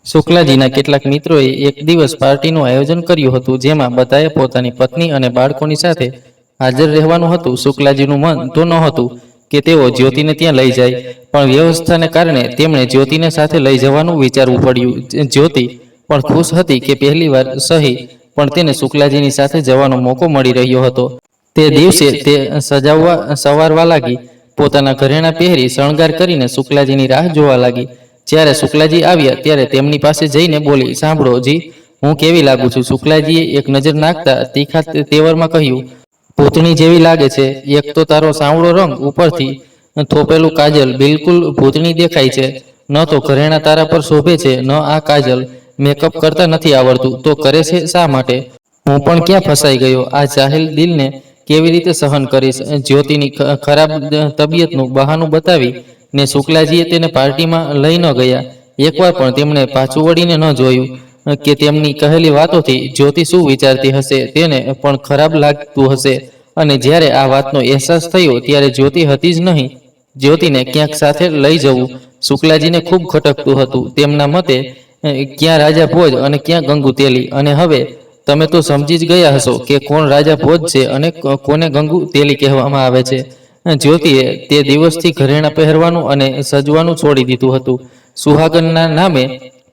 શુક્લાજીના કેટલાક મિત્રોએ એક દિવસ પાર્ટીનું આયોજન કર્યું હતું, જેમાં બધાએ પોતાની પત્ની અને બાળકોની સાથે હાજર રહેવાનું હતું. શુક્લાજીનું મન તો નહોતું કે તેઓ જ્યોતિને ત્યાં લઈ જાય, પણ વ્યવસ્થાને કારણે તેમણે જ્યોતિને સાથે લઈ જવાનું વિચારવું પડ્યું. જ્યોતિ પણ ખુશ હતી કે પહેલીવાર સહી પણ તેને શુક્લાજીની સાથે જવાનો મોકો મળી રહ્યો હતો. તે દિવસે તે સવારવા લાગી, પોતાના ઘરેણાં પહેરી શણગાર કરીને શુક્લાજીની રાહ જોવા લાગી. જ્યારે શુક્લાજી આવ્યા ત્યારે તેમની પાસે જઈને બોલી, સાંભળો જી, હું કેવી લાગુ છું? શુક્લાજીએ એક નજર નાખતા તીખા તેવરમાં કહ્યું, ભૂતણી જેવી લાગે છે. એક તો તારો સાવળો રંગ, ઉપરથી થોપેલું કાજલ, બિલકુલ ભૂતણી દેખાય છે. ન તો ઘરેણાં તારા પર શોભે છે, ન આ કાજલ. મેકઅપ કરતા નથી આવડતું તો કરે છે શા માટે? હું પણ ક્યાં ફસાઈ ગયો? આ જાહેલ દિલને કેવી રીતે સહન કરીશ? જ્યોતિની ખરાબ તબિયતનું બહાનું બતાવી ને શુક્લાજીએ તેને પાર્ટીમાં લઈ ન ગયા. એકવાર પણ તેમણે પાછું વળીને ન જોયું કે તેમની કહેલી વાતોથી જ્યોતિ શું વિચારતી હશે. તેને પણ ખરાબ લાગતું હશે. અને જ્યારે આ વાતનો અહેસાસ થયો ત્યારે જ્યોતિ હતી જ નહીં. જ્યોતિને ક્યાંક સાથે લઈ જવું શુક્લાજીને ખૂબ ખટકતું હતું. તેમના મતે ક્યાં રાજા ભોજ અને ક્યાં ગંગુ તેલી. અને હવે તમે તો સમજી જ ગયા હશો કે કોણ રાજા ભોજ છે અને કોને ગંગુ તેલી કહેવામાં આવે છે. જ્યોતિએ તે દિવસથી ઘરેણાં પહેરવાનું અને સજવાનું છોડી દીધું હતું. સુહાગનના નામે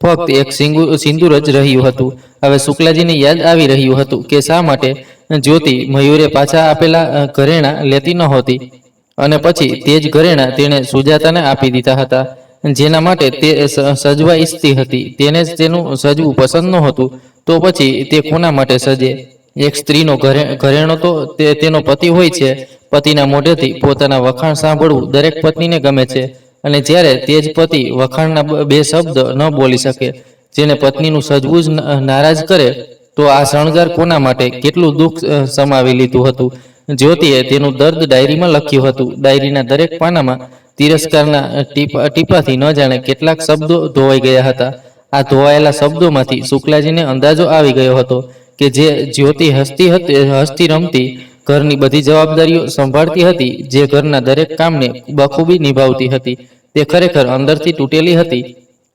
ફક્ત એક સિંદૂર જ રહ્યું હતું. હવે શુક્લાજીને યાદ આવી રહ્યું હતું કે શા માટે જ્યોતિ મયુરે પાછા આપેલા ઘરેણાં લેતી નહોતી, અને પછી તે જ ઘરેણાં તેણે સુજાતાને આપી દીધા હતા, જેના માટે તે સજવા ઈચ્છતી હતી. તેને જ તેનું સજવું પસંદ નહોતું, તો પછી તે કોના માટે સજે? એક સ્ત્રીનો ઘરેણો તો તેનો પતિ હોય છે. પતિના મોઢેથી પોતાના વખાણ સાંભળવું દરેક પત્નીને ગમે છે. અને જ્યારે તે જ પતિ વખાણના બે શબ્દ ન બોલી શકે, જેને પત્નીનું સજવું જ નારાજ કરે, તો આ શણગાર કોના માટે? કેટલું દુઃખ સમાવી લીધું હતું. જ્યોતિએ તેનું દર્દ ડાયરીમાં લખ્યું હતું. ડાયરીના દરેક પાનામાં તિરસ્કારના ટીપાથી ન જાણે કેટલાક શબ્દો ધોવાઈ ગયા હતા. આ ધોવાયેલા શબ્દોમાંથી શુક્લાજીને અંદાજો આવી ગયો હતો કે જે જ્યોતિ હસતી રમતી ઘરની બધી જવાબદારીઓ સંભાળતી હતી, જે ઘરના દરેક કામને બખૂબી નિભાવતી હતી, તે ખરેખર અંદરથી તૂટેલી હતી.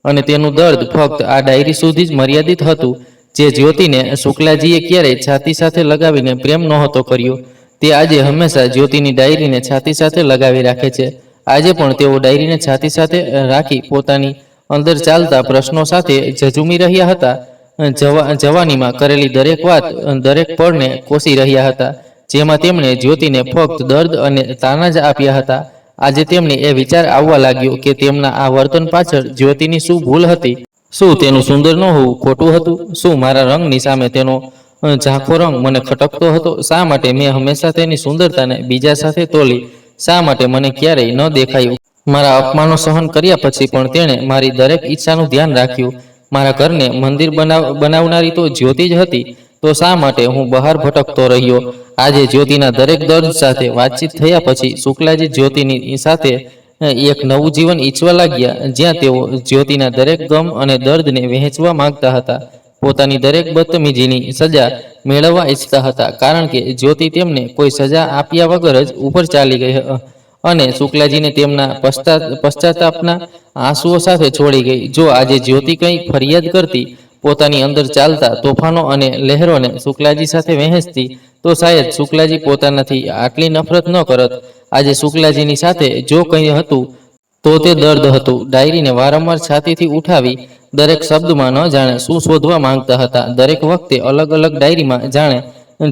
અને તેનું દર્દ ફક્ત આ ડાયરી સુધી જ મર્યાદિત હતું. જે જ્યોતિને શુક્લાજીએ ક્યારેય છાતી સાથે લગાવીને પ્રેમ નહોતો કર્યો, તે આજે હંમેશા જ્યોતિની ડાયરીને છાતી સાથે લગાવી રાખે છે. આજે પણ તેઓ ડાયરીને છાતી સાથે રાખી પોતાની અંદર ચાલતા પ્રશ્નો સાથે ઝઝૂમી રહ્યા હતા. જવાનીમાં કરેલી દરેક વાત, દરેક પળને કોસી રહ્યા હતા, જેમાં તેમણે જ્યોતિને ફક્ત દર્દ અને તાના જ આપ્યા હતા. આજે તેમને એ વિચાર આવવા લાગ્યો કે તેમના આ વર્તન પાછળ જ્યોતિની શું ભૂલ હતી? શું તેનું સુંદર ન હોવું ખોટું હતું? શું મારા રંગની સામે તેનો ઝાંખો રંગ મને ખટકતો હતો? શા માટે મેં હંમેશા તેની સુંદરતાને બીજા સાથે તોલી? શા માટે મને ક્યારેય ન દેખાયું? મારા અપમાનો સહન કર્યા પછી પણ તેણે મારી દરેક ઈચ્છાનું ધ્યાન રાખ્યું. મારા ઘરને મંદિર બનાવનારી તો જ્યોતિ જ હતી, તો શા માટે હું બહાર ભટકતો રહ્યો? આજે જ્યોતિના દરેક દર્દ સાથે વાતચીત થયા પછી શુક્લાજી જ્યોતિની સાથે એક નવું જીવન ઈચ્છવા લાગ્યા, જ્યાં તેઓ જ્યોતિના દરેક ગમ અને દર્દને વહેંચવા માંગતા હતા. પોતાની દરેક બદતમીજીની સજા મેળવવા ઈચ્છતા હતા, કારણ કે જ્યોતિ તેમને કોઈ સજા આપ્યા વગર જ ઉપર ચાલી ગઈ અને શુક્લાજીને તેમના પશ્ચાતાપના આંસુઓ સાથે છોડી ગઈ. જો આજે જ્યોતિ કંઈ ફરિયાદ કરતી, પોતાની અંદર ચાલતા તોફાનો અને લહેરોને શુક્લાજી સાથે વહેંચતી, તો શાયદ શુક્લાજી પોતાનાથી આટલી નફરત ન કરત. આજે શુક્લાજીની સાથે જો કંઈ હતું તો તે દર્દ હતું. ડાયરીને વારંવાર છાતીથી ઉઠાવી દરેક શબ્દમાં ન જાણે શું શોધવા માંગતા હતા. દરેક વખતે અલગ અલગ ડાયરીમાં જાણે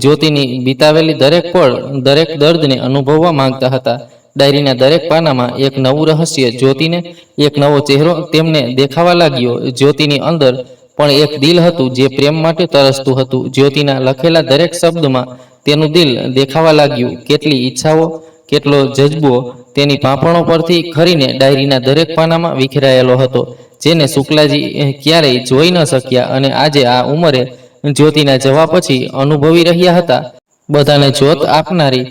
જ્યોતિની વિતાવેલી દરેક પળ, દરેક દર્દને અનુભવવા માંગતા હતા. ડાયરીના દરેક પાનામાં એક નવું રહસ્ય, જ્યોતિને એક નવો ચહેરો તેમને દેખાવા લાગ્યો. જ્યોતિની અંદર પણ એક દિલ હતું જે પ્રેમ માટે તરસતું હતું. જ્યોતિના લખેલા દરેક શબ્દમાં તેનું દિલ દેખાવા લાગ્યું. કેટલી ઈચ્છાઓ, કેટલો જજ્બો તેની પાંપણો પરથી ખરીને ડાયરીના દરેક પાનામાં વિખેરાયેલો હતો, જેને શુક્લાજી ક્યારેય જોઈ ન શક્યા અને આજે આ ઉંમરે જ્યોતિના જવા પછી અનુભવી રહ્યા હતા. બધાને જોત આપનારી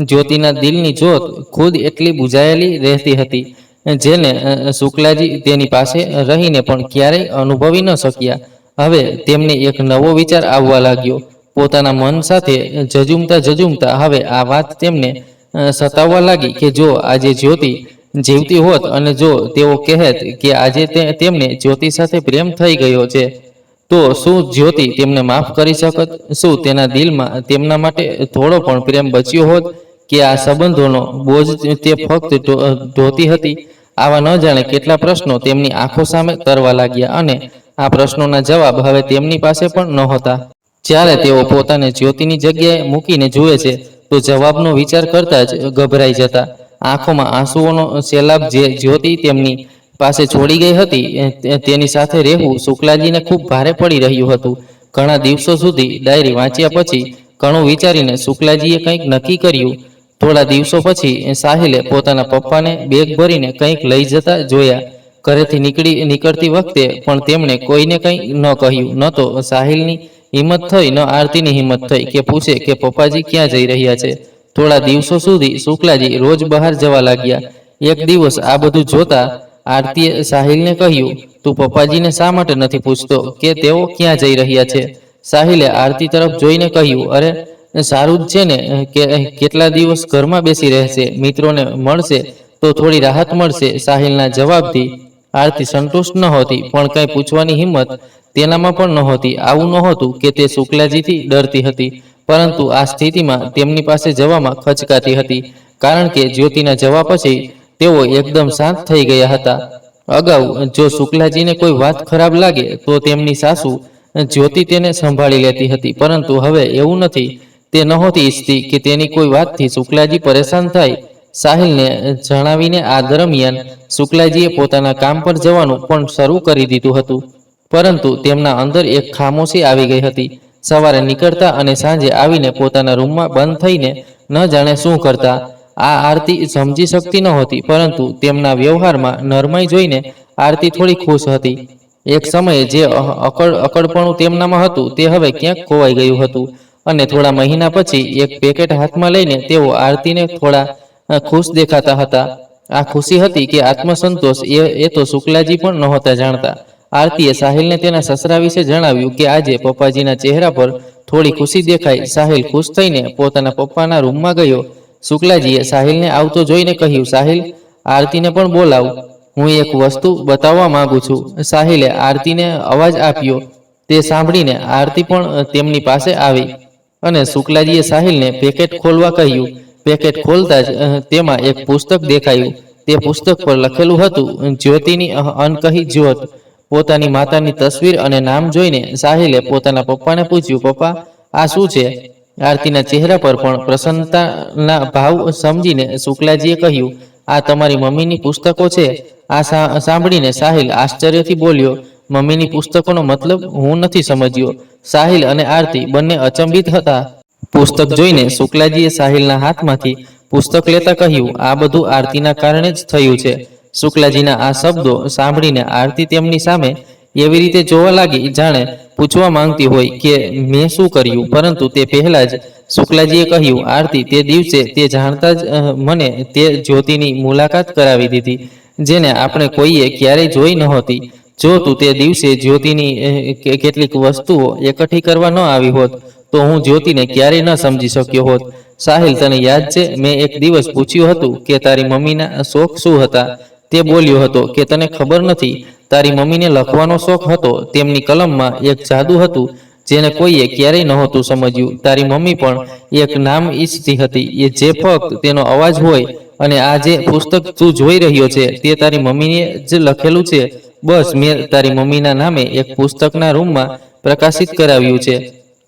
જ્યોતિના દિલની જોત ખુદ એટલી બુઝાયેલી રહેતી હતી, જેને શુક્લાજી તેની પાસે રહીને પણ ક્યારેય અનુભવી ન શક્યા. હવે તેમને એક નવો વિચાર આવવા લાગ્યો. પોતાના મન સાથે જજુમતા હવે આ વાત તેમને સતાવવા લાગી કે જો આજે જ્યોતિ જીવતી હોત અને જો તેઓ કહેત કે આજે તેમને જ્યોતિ સાથે પ્રેમ થઈ ગયો છે, તો શું જ્યોતિ તેમને માફ કરી શકત? શું તેના દિલમાં તેમના માટે થોડો પણ પ્રેમ બચ્યો હોત કે આ સંબંધોનો બોજ તે ફક્ત ઢોતી હતી? આવા ન જાણે કેટલા પ્રશ્નો તેમની આંખો સામે તરવા લાગ્યા અને આ પ્રશ્નોના જવાબ હવે તેમની પાસે પણ નહોતા. જ્યારે તેઓ પોતાને જ્યોતિની જગ્યાએ મૂકીને જુએ છે તો જવાબનો વિચાર કરતા જ ગભરાઈ જતા. આંખોમાં આંસુઓનો સૈલાબ જે જ્યોતિ તેમની પાસે છોડી ગઈ હતી તેની સાથે રહેવું શુક્લાજીને ખૂબ ભારે પડી રહ્યું હતું. ઘણા દિવસો સુધી ડાયરી વાંચ્યા પછી ઘણું વિચારીને શુક્લાજીએ કંઈક નક્કી કર્યું. થોડા દિવસો પછી સાહિલે પોતાના પપ્પાને બેગ ભરીને કંઈક લઈ જતા જોયા. ઘરેથી નીકળતી વખતે પણ તેમણે કોઈને કંઈ ન કહ્યું. ન તો સાહિલની હિંમત થઈ, ન આરતીની હિંમત થઈ કે પૂછે કે પપ્પાજી ક્યાં જઈ રહ્યા છે. થોડા દિવસો સુધી શુક્લાજી રોજ બહાર જવા લાગ્યા. એક દિવસ આ બધું જોતા આરતીએ સાહિલને કહ્યું, તું પપ્પાજીને શા માટે નથી પૂછતો કે તેઓ ક્યાં જઈ રહ્યા છે? સાહિલે આરતી તરફ જોઈને કહ્યું, અરે સારું જ છે ને, કે કેટલા દિવસ ઘરમાં બેસી રહેશે, મિત્રોને મળશે તો થોડી રાહત મળશે. સાહિલના જવાબથી આરતી સંતુષ્ટ નહોતી, પણ કંઈ પૂછવાની હિંમત તેનામાં પણ નહોતી. આવું નહોતું કે તે શુક્લાજીથી ડરતી હતી, પરંતુ આ સ્થિતિમાં તેમની પાસે જવામાં ખચકાતી હતી, કારણ કે જ્યોતિના જવાબ પછી તેઓ એકદમ શાંત થઈ ગયા હતા. અગાઉ જો શુક્લાજીને કોઈ વાત ખરાબ લાગે તો તેમની સાસુ જ્યોતિ તેને સંભાળી લેતી હતી, પરંતુ હવે એવું નથી. તે નહોતી ઈચ્છતી કે તેની કોઈ વાતથી શુક્લાજી પરેશાન થાય. સાહિલને જણાવીને આ દરમિયાન શુક્લાજીએ પોતાના કામ પર જવાનું પણ શરૂ કરી દીધું હતું, પરંતુ તેમના અંદર એક ખામોશી આવી ગઈ હતી. સવારે નીકળતા અને સાંજે આવીને પોતાના રૂમમાં બંધ થઈને ન જાણે શું કરતા. આ આરતી સમજી શકતી નહોતી, પરંતુ તેમના વ્યવહારમાં નરમાઈ જોઈને આરતી થોડી ખુશ હતી. એક સમયે જે અકળપણું તેમનામાં હતું તે હવે ક્યાંક ખોવાઈ ગયું હતું, અને થોડા મહિના પછી એક પેકેટ હાથમાં લઈને તેઓ આરતીને થોડા ખુશ દેખાતા હતા. આ ખુશી હતી કે આત્મસંતોષ એ તો શુક્લાજી પણ નહોતા જાણતા. આરતીએ સાહિલને તેના સસરા વિશે જણાવ્યું કે આજે પપ્પાજીના ચહેરા પર થોડી ખુશી દેખાઈ. સાહિલ ખુશ થઈને પોતાના પપ્પાના રૂમમાં ગયો. શુક્લાજીએ સાહિલને આવતો જોઈને કહ્યું, સાહિલ, આરતીને પણ બોલાવ, હું એક વસ્તુ બતાવવા માંગુ છું. સાહિલે આરતીને અવાજ આપ્યો. તે સાંભળીને આરતી પણ તેમની પાસે આવી અને શુક્લાજીએ સાહિલને પેકેટ ખોલવા કહ્યું. પેકેટ ખોલતા જ તેમાં એક પુસ્તક દેખાયું. તે પુસ્તક પર લખેલું હતું, જ્યોતિની અનકહી જ્યોત. પોતાની માતાની તસવીર અને નામ જોઈને સાહિલે પોતાના પપ્પાને પૂછ્યું, પપ્પા, આ શું છે? આરતીના ચહેરા પર પણ પ્રસન્નતાના ભાવ સમજીને શુક્લાજીએ કહ્યું, આ તમારી મમ્મીની પુસ્તકો છે. આ સાંભળીને સાહિલ આશ્ચર્યથી બોલ્યો, મમ્મીની પુસ્તકોનો મતલબ હું નથી સમજ્યો. સાહિલ અને આરતી બંને અચંબિત હતા. પુસ્તક જોઈને શુક્લાજીએ સાહિલના હાથમાંથી પુસ્તક લેતા કહ્યું, આ બધું આરતીના કારણે જ થયું છે. શુક્લાજીના આ શબ્દો સાંભળીને આરતી તેમની સામે એવી રીતે જોવા લાગી જાણે પૂછવા માંગતી હોય કે મેં શું કર્યું. પરંતુ તે પહેલા જ શુક્લાજીએ કહ્યું, આરતી, તે દિવસે તે જાણતા જ મને તે જ્યોતિની મુલાકાત કરાવી દીધી, જેને આપણે કોઈએ ક્યારેય જોઈ નહોતી. જો તું તે દિવસે જ્યોતિની કેટલીક વસ્તુઓ એકઠી કરવા ન આવી હોત તો હું જ્યોતિને ક્યારેય ન સમજી શક્યો હોત. સાહિલ, તને યાદ છે મેં એક દિવસ પૂછ્યું હતું કે તારી મમ્મીના શોખ શું હતા? તે બોલ્યો હતો કે તને ખબર નથી, તારી મમ્મીને લખવાનો શોખ હતો. તેમની કલમમાં એક જાદુ હતું જેને કોઈએ ક્યારેય નહોતું સમજ્યું. તારી મમ્મી પણ એક નામ ઈચ્છતી હતી જે ફક્ત તેનો અવાજ હોય, અને આ જે પુસ્તક તું જોઈ રહ્યો છે તે તારી મમ્મીએ જ લખેલું છે. બસ મેં તારી મમ્મીના નામે એક પુસ્તકના રૂમમાં પ્રકાશિત કરાવ્યું છે.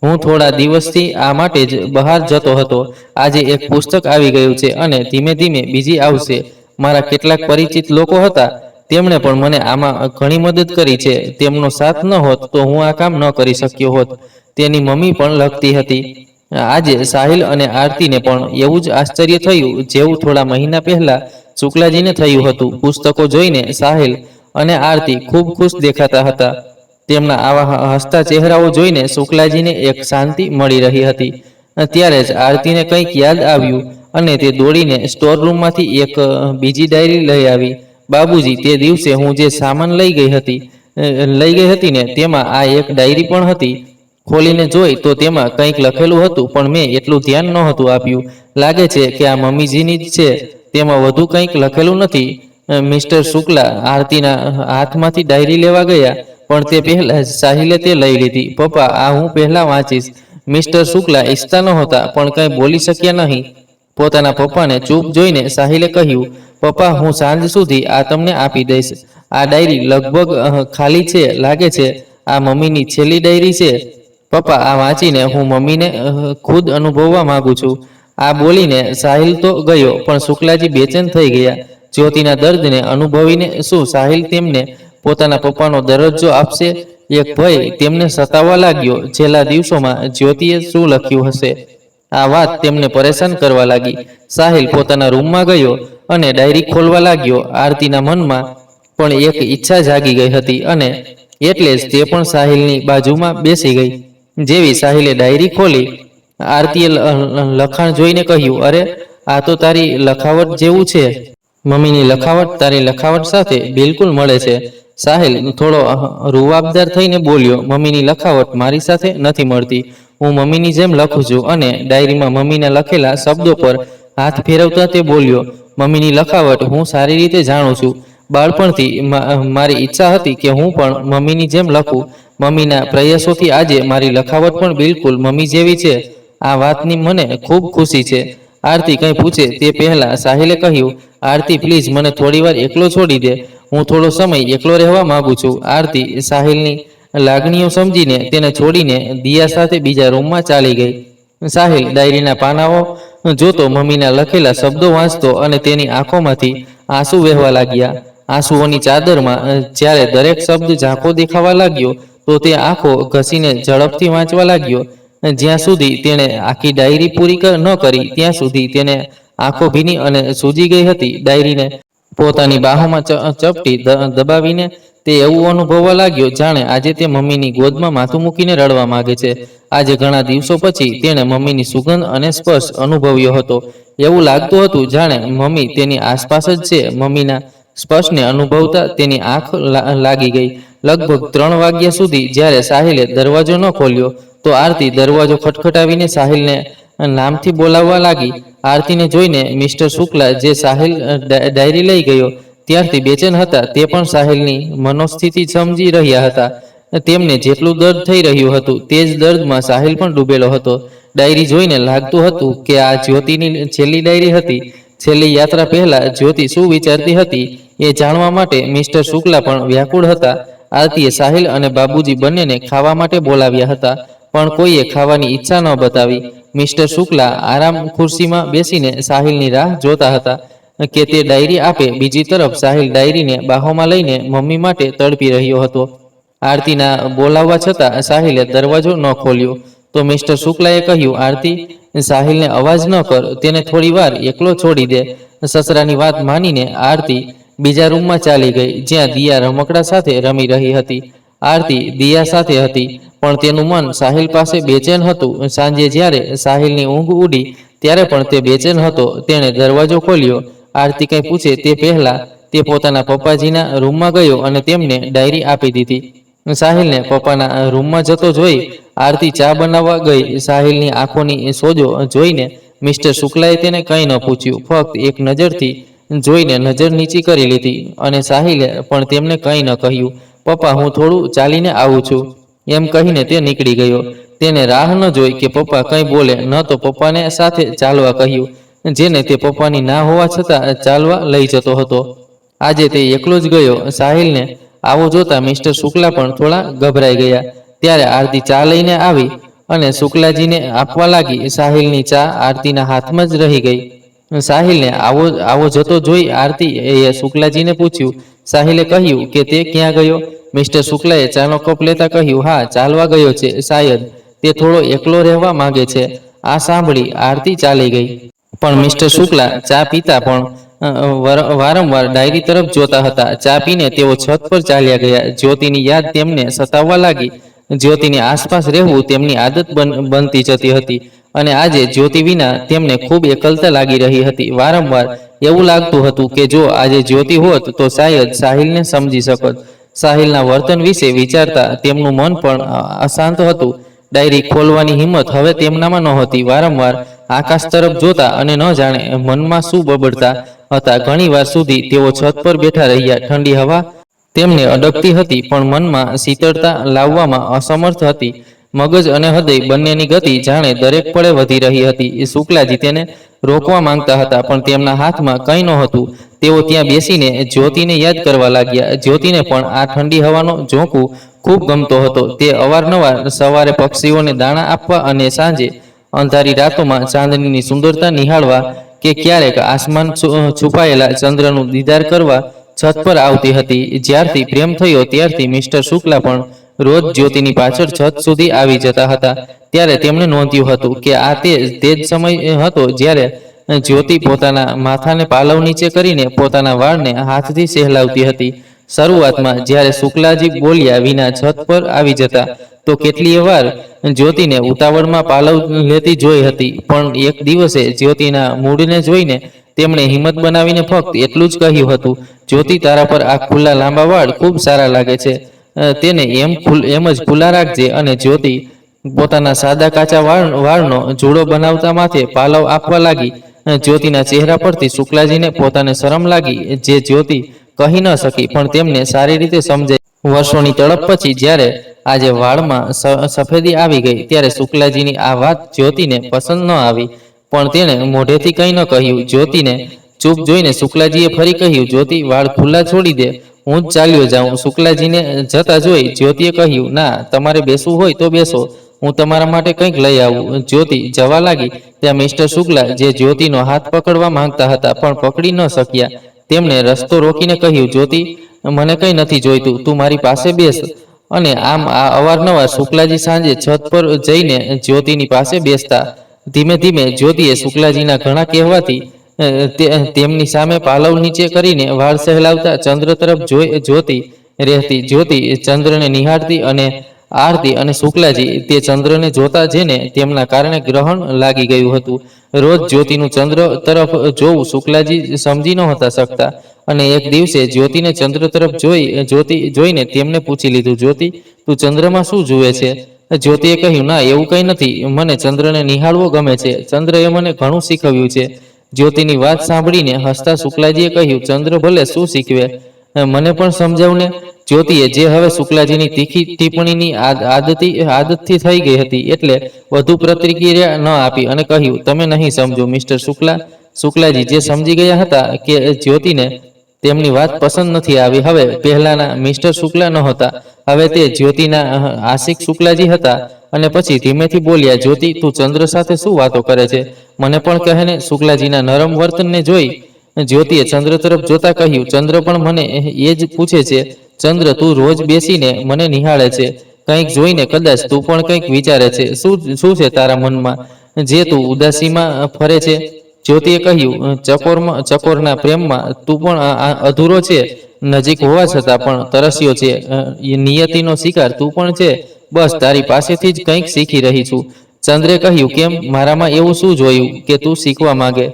હું થોડા દિવસથી આ માટે જ બહાર જતો હતો. આજે એક પુસ્તક આવી ગયું છે અને ધીમે ધીમે બીજી આવશે. મારા કેટલાક પરિચિત લોકો હતા, તેમણે પણ મને આમાં ઘણી મદદ કરી છે. તેમનો સાથ ન હોત તો હું આ કામ ન કરી શક્યો હોત. તેની મમ્મી પણ લખતી હતી. આજે સાહિલ અને આરતીને પણ એવું જ આશ્ચર્ય થયું જેવું થોડા મહિના પહેલા શુક્લાજીને થયું હતું. પુસ્તકો જોઈને સાહિલ અને આરતી ખૂબ ખુશ દેખાતા હતા. તેમના આવા હસતા ચહેરાઓ જોઈને શુક્લાજીને એક શાંતિ મળી રહી હતી. ત્યારે જ આરતીને કંઈક યાદ આવ્યું અને તે દોડીને સ્ટોર રૂમમાંથી એક બીજી ડાયરી લઈ આવી. બાબુજી, તે દિવસે હું જે સામાન લઈ ગઈ હતી ને તેમાં આ એક ડાયરી પણ હતી. ખોલીને જોઈ તો તેમાં કંઈક લખેલું હતું, પણ મેં એટલું ધ્યાન નહોતું આપ્યું. લાગે છે કે આ મમ્મીજીની જ છે. તેમાં વધુ કંઈક લખેલું નથી. મિસ્ટર શુક્લા આરતીના હાથમાંથી ડાયરી લેવા ગયા, પણ તે પહેલા જ સાહિલે તે લઈ લીધી. પપ્પા, આ હું પહેલા વાંચીશ. મિસ્ટર શુક્લા ઈચ્છતા નહોતા, પણ કંઈ બોલી શક્યા નહીં. પોતાના પપ્પાને ચૂપ જોઈને સાહિલે કહ્યું, પપ્પા, હું સાંજ સુધી આ તમને આપી દઈશ. આ ડાયરી લગભગ ખાલી છે લાગે છે. આ મમ્મીની છેલ્લી ડાયરી છે. પપ્પા, આ વાંચીને હું મમ્મીને ખુદ અનુભવવા માંગુ છું. આ બોલીને સાહિલ તો ગયો, પણ શુક્લાજી બેચેન થઈ ગયા. જ્યોતિના દર્દને અનુભવીને શું સાહિલ તેમને પોતાના પપ્પાનો દરજ્જો આપશે? એક ભય તેમને સતાવવા લાગ્યો. છેલ્લા દિવસોમાં જ્યોતિએ શું લખ્યું હશે? આ વાત તેમને પરેશાન કરવા લાગી. સાહિલ પોતાના રૂમમાં ગયો અને ડાયરી ખોલવા લાગ્યો. આરતીના મનમાં પણ એક ઈચ્છા જાગી ગઈ હતી, અને એટલે જ તે પણ સાહિલની બાજુમાં બેસી ગઈ. જેવી સાહિલે ડાયરી ખોલી, આરતીએ લખાણ જોઈને કહ્યું, અરે, આ તો તારી લખાવટ જેવું છે. મમ્મીની લખાવટ તારી લખાવટ સાથે બિલકુલ મળે છે. સાહિલ થોડો રૂવાબદાર થઈને બોલ્યો, મમ્મીની લખાવટ મારી સાથે નથી મળતી. હું મમ્મીની જેમ લખું છું. અને ડાયરીમાં મમ્મીના લખેલા શબ્દો પર હાથ ફેરવતા તે બોલ્યો, મમ્મીની લખાવટ હું સારી રીતે જાણું છું. બાળપણથી મારી ઈચ્છા હતી કે હું પણ મમ્મીની જેમ લખું. મમ્મીના પ્રયાસોથી આજે મારી લખાવટ પણ બિલકુલ મમ્મી જેવી છે. આ વાતની મને ખૂબ ખુશી છે. આરતી કંઈ પૂછે તે પહેલા સાહિલે કહ્યું, આરતી પ્લીઝ મને થોડીવાર એકલો છોડી દે. હું થોડો સમય એકલો રહેવા માંગુ છું. આરતી સાહિલની લાગણીઓ સમજીને તેને છોડીને દિયા સાથે બીજા રૂમમાં ચાલી ગઈ. સાહિલ ડાયરીના પાનાઓ જોતો, મમ્મીના લખેલા શબ્દો વાંચતો, અને તેની આંખોમાંથી આંસુ વહેવા લાગ્યા. આંસુઓની ચાદરમાં જ્યારે દરેક શબ્દ ઝાંખો દેખાવા લાગ્યો, તો તે આંખો ઘસીને ઝડપથી વાંચવા લાગ્યો. જ્યાં સુધી તેણે આખી ડાયરી પૂરી ન કરી, ત્યાં સુધી તેને આંખો ભીની અને સૂજી ગઈ હતી. ડાયરીને પોતાની બાહોમાં ચપટી દબાવીને તે એવું અનુભવવા લાગ્યો જાણે આજે તે મમ્મીની ગોદમાં માથું મૂકીને રડવા માંગે છે. આજે ઘણા દિવસો પછી તેણે મમ્મીની સુગંધ અને સ્પર્શ અનુભવ્યો હતો. એવું લાગતું હતું જાણે મમ્મી તેની આસપાસ જ છે. મમ્મીના સ્પર્શને અનુભવતા તેની આંખ લાગી ગઈ. લગભગ 3 વાગ્યા સુધી જ્યારે સાહિલે દરવાજો ન ખોલ્યો, તો આરતી દરવાજો ખટખટાવીને સાહિલને નામથી બોલાવવા લાગી. આરતીને જોઈને મિસ્ટર શુક્લા, જે સાહિલ ડાયરી લઈ ગયો ત્યારથી બેચેન હતા, તે પણ સાહિલની મનોસ્થિતિ સમજી રહ્યા હતા. તેમને જેટલું દર્દ થઈ રહ્યું હતું, તે જ દર્દમાં સાહિલ પણ ડૂબેલો હતો. ડાયરી જોઈને લાગતું હતું કે આ જ્યોતિની છેલ્લી ડાયરી હતી. છેલ્લી યાત્રા પહેલા જ્યોતિ શું વિચારતી હતી એ જાણવા માટે મિસ્ટર શુક્લા પણ વ્યાકુળ હતા. આરતીએ સાહિલ અને બાબુજી બંનેને ખાવા માટે બોલાવ્યા હતા, પણ કોઈએ ખાવાની ઈચ્છા ન બતાવી. મિસ્ટર શુક્લા આરામ ખુરશીમાં બેસીને સાહિલની રાહ જોતા હતા કે તે ડાયરી આપે. બીજી તરફ સાહિલ ડાયરીને બાહોમાં લઈને મમ્મી માટે તડપી રહ્યો હતો. આરતીના બોલાવવા છતાં સાહિલે દરવાજો ન ખોલ્યો. તો મિસ્ટર શુક્લાએ કહ્યું, આરતી, સાહિલને અવાજ ન કર, તેને થોડી વાર એકલો છોડી દે. સસરાની વાત માનીને આરતી બીજા રૂમમાં ચાલી ગઈ, જ્યાં દિયા રમકડા સાથે રમી રહી હતી. આરતી દિયા સાથે હતી, પણ તેનું મન સાહિલ પાસે બેચેન હતું. સાંજે જ્યારે સાહિલની ઊંઘ ઉડી, ત્યારે પણ તે બેચેન હતો. તેણે દરવાજો ખોલ્યો. આરતી કંઈ પૂછે તે પહેલા તે પોતાના પપ્પાજીના રૂમમાં ગયો અને તેમને ડાયરી આપી દીધી. સાહિલને પપ્પાના રૂમમાં જતો જોઈ આરતી ચા બનાવવા ગઈ. સાહિલની આંખોની સોજો જોઈને મિસ્ટર શુક્લાએ તેને કંઈ ન પૂછ્યું, ફક્ત એક નજરથી જોઈને નજર નીચી કરી લીધી, અને સાહિલે પણ તેમને કંઈ ન કહ્યું. પપ્પા, હું થોડું ચાલીને આવું છું, એમ કહીને તે નીકળી ગયો. તેને રાહ ન જોઈ કે પપ્પા કંઈ બોલે, ન તો પપ્પાને સાથે ચાલવા કહ્યું, જેને તે પપ્પાની ના હોવા છતાં ચાલવા લઈ જતો હતો. આજે તે એકલો જ ગયો. સાહિલને આવો જોતા મિસ્ટર શુક્લા પણ થોડા ગભરાઈ ગયા. ત્યારે આરતી ચા લઈને આવી અને શુક્લાજીને આપવા લાગી. સાહિલની ચા આરતીના હાથમાં જ રહી ગઈ. સાહિલને આવો જતો જોઈ આરતી એ શુક્લાજીને પૂછ્યું. સાહિલે કહ્યું કે તે ક્યાં ગયો? મિસ્ટર શુક્લાએ ચાનો કપ લેતા કહ્યું, હા, ચાલવા ગયો છે. શાયદ તે થોડો એકલો રહેવા માંગે છે. આ સાંભળી આરતી ચાલી ગઈ. પણ મિસ્ટર શુક્લા ચા પીતા પણ વારંવાર ડાયરી તરફ જોતા હતા. ચા પીને તેઓ છત પર ચાલ્યા ગયા. જ્યોતિની યાદ તેમને સતાવવા લાગી. જ્યોતિની આસપાસ રહેવું તેમની આદત બનતી જતી હતી, અને આજે જ્યોતિ વિના તેમને ખૂબ એકલતા લાગી રહી હતી. વારંવાર એવું લાગતું હતું કે જો આજે જ્યોતિ હોત તો શાયદ સાહિલને સમજી શકત. સાહિલના વર્તન વિશે વિચારતા તેમનું મન પણ અશાંત હતું. ડાયરી ખોલવાની હિંમત હવે તેમનામાં નહોતી. વારંવાર આકાશ તરફ જોતા અને ન જાણે મનમાં શું બબડતા. હતા. ઘણીવાર સુધી તેઓ છત પર બેઠા રહ્યા. ઠંડી હવા તેમને અડકતી હતી, પણ મનમાં શીતળતા લાવવામાં અસમર્થ હતી. મગજ અને હૃદય બંનેની ગતિ જાણે દરેક પળે વધી રહી હતી. શુક્લાજી તેને રોકવા માંગતા હતા, પણ તેમના હાથમાં કંઈ નહોતું. તેઓ ત્યાં બેસીને જ્યોતિને યાદ કરવા લાગ્યા. જ્યોતિને પણ આ ઠંડી હવાનો ઝોકું ખૂબ ગમતો હતો. તે અવારનવાર સવારે પક્ષીઓને દાણા આપવા અને સાંજે અંધારી રાતોમાં ચાંદનીની સુંદરતા નિહાળવા કે ક્યારેક આસમાન છુપાયેલા ચંદ્રનું દીદાર કરવા છત પર આવતી હતી. જ્યારથી પ્રેમ થયો ત્યારથી મિસ્ટર શુક્લા પણ રોજ જ્યોતિની પાછળ છત સુધી આવી જતા હતા. ત્યારે તેમણે નોંધ્યું હતું કે આ તે જ સમય હતો જ્યારે જ્યોતિ પોતાના માથાને પાલવ નીચે કરીને પોતાના વાળને હાથથી સહેલાવતી હતી. શરૂઆતમાં જ્યારે શુક્લાજી બોલ્યા વિના છત પર આવી જતા, તો કેટલીય વાર જ્યોતિને ઉતાવળમાં પાલવ લેતી જોઈ હતી. પણ એક દિવસે જ્યોતિના મૂડને જોઈને તેમણે હિંમત બનાવીને ફક્ત એટલું જ કહ્યું હતું, જ્યોતિ, તારા પર આ ખુલ્લા લાંબા વાળ ખૂબ સારા લાગે છે. તેને એમ જ ખુલ્લા રાખજે. અને જ્યોતિ પોતાના સાદા કાચા વાળનો જુડો બનાવતા માથે પાલવ આપવા લાગી. જ્યોતિના ચહેરા પરથી શુક્લાજીને પોતાને શરમ લાગી, જે જ્યોતિ કહી ન શકી, પણ તેમને સારી રીતે સમજાઈ. વર્ષોની તડપ પછી જ્યારે આજે વાળમાં સફેદી આવી ગઈ, ત્યારે શુક્લાજીની આ વાત જ્યોતિને પસંદ ન આવી, પણ તેણે મોઢેથી કંઈ ન કહ્યું. જ્યોતિને ચૂપ જોઈને શુક્લાજીએ ફરી કહ્યું, જ્યોતિ, વાળ ખુલ્લા છોડી દે, હું જ ચાલ્યો જાઉં. શુક્લાજીને જતા જોઈ જ્યોતિએ કહ્યું, ના, તમારે બેસવું હોય તો બેસો, હું તમારા માટે કંઈક લઈ આવું. જ્યોતિ જવા લાગી ત્યાં મિસ્ટર શુક્લા, જે જ્યોતિનો હાથ પકડવા માંગતા હતા પણ પકડી ન શક્યા, તેમણે રસ્તો રોકીને કહ્યું, જ્યોતિ, મને કંઈ નથી જોઈતું, તું મારી પાસે બેસ. અને આમ આ અવારનવાર શુક્લાજી સાંજે છત પર જઈને જ્યોતિની પાસે બેસતા. ધીમે ધીમે જ્યોતિએ શુક્લાજીના ઘણા કહેવાથી તેમની સામે પાલવ નીચે કરીને વાળ સહેલાવતા ચંદ્ર તરફ જોતી રહેતી. જ્યોતિ ચંદ્રને નિહાળતી અને આરતી, અને શુક્લાજી તે ચંદ્રને જોતા, જેને તેમના કારણે ગ્રહણ લાગી ગયું હતું. રોજ જ્યોતિનું ચંદ્ર તરફ જોવું શુક્લાજી સમજી નહોતા શકતા. અને એક દિવસે જ્યોતિને ચંદ્ર તરફ જોઈને તેમને પૂછી લીધું, જ્યોતિ, તું ચંદ્રમાં શું જુએ છે? જ્યોતિએ કહ્યું, ના, એવું કંઈ નથી, મને ચંદ્રને નિહાળવો ગમે છે. ચંદ્રએ મને ઘણું શીખવ્યું છે. જ્યોતિની વાત સાંભળીને હસતા શુક્લાજીએ કહ્યું, ચંદ્ર ભલે શું શીખવે, મને પણ સમજાવને. જ્યોતિએ, જે હવે શુક્લાજીની તીખી ટિપ્પણીની આદતથી થઈ ગઈ હતી, એટલે વધુ પ્રતિક્રિયા ન આપી અને કહ્યું, તમે નહીં સમજો મિસ્ટર શુક્લા. શુક્લાજી, જે સમજી ગયા હતા કે જ્યોતિને તેમની વાત પસંદ નથી આવી, હવે પહેલાના મિસ્ટર શુક્લા નહોતા. હવે તે જ્યોતિના આશિક શુક્લાજી હતા. અને પછી ધીમેથી બોલ્યા, જ્યોતિ, તું ચંદ્ર સાથે શું વાતો કરે છે? મને પણ કહેને. શુક્લાજીના નરમ વર્તનને જોઈ જ્યોતિએ ચંદ્ર તરફ જોતા કહ્યું, ચંદ્ર પણ મને એ જ પૂછે છે. ચંદ્ર, તું રોજ બેસીને મને નિહાળે છે, કંઈક જોઈને કદાચ તું પણ કંઈક વિચારે છે. શું છે તારા મનમાં જે તું ઉદાસીમાં ફરે છે? જ્યોતિએ કહ્યું, ચકોરના પ્રેમમાં તું પણ અધૂરો છે, નજીક હોવા છતાં પણ તરસ્યો છે. નિયતિનો શિકાર તું પણ છે, બસ તારી પાસેથી જ કંઈક શીખી રહી છું. ચંદ્રે કહ્યું, કેમ, મારામાં એવું શું જોયું કે તું શીખવા માંગે?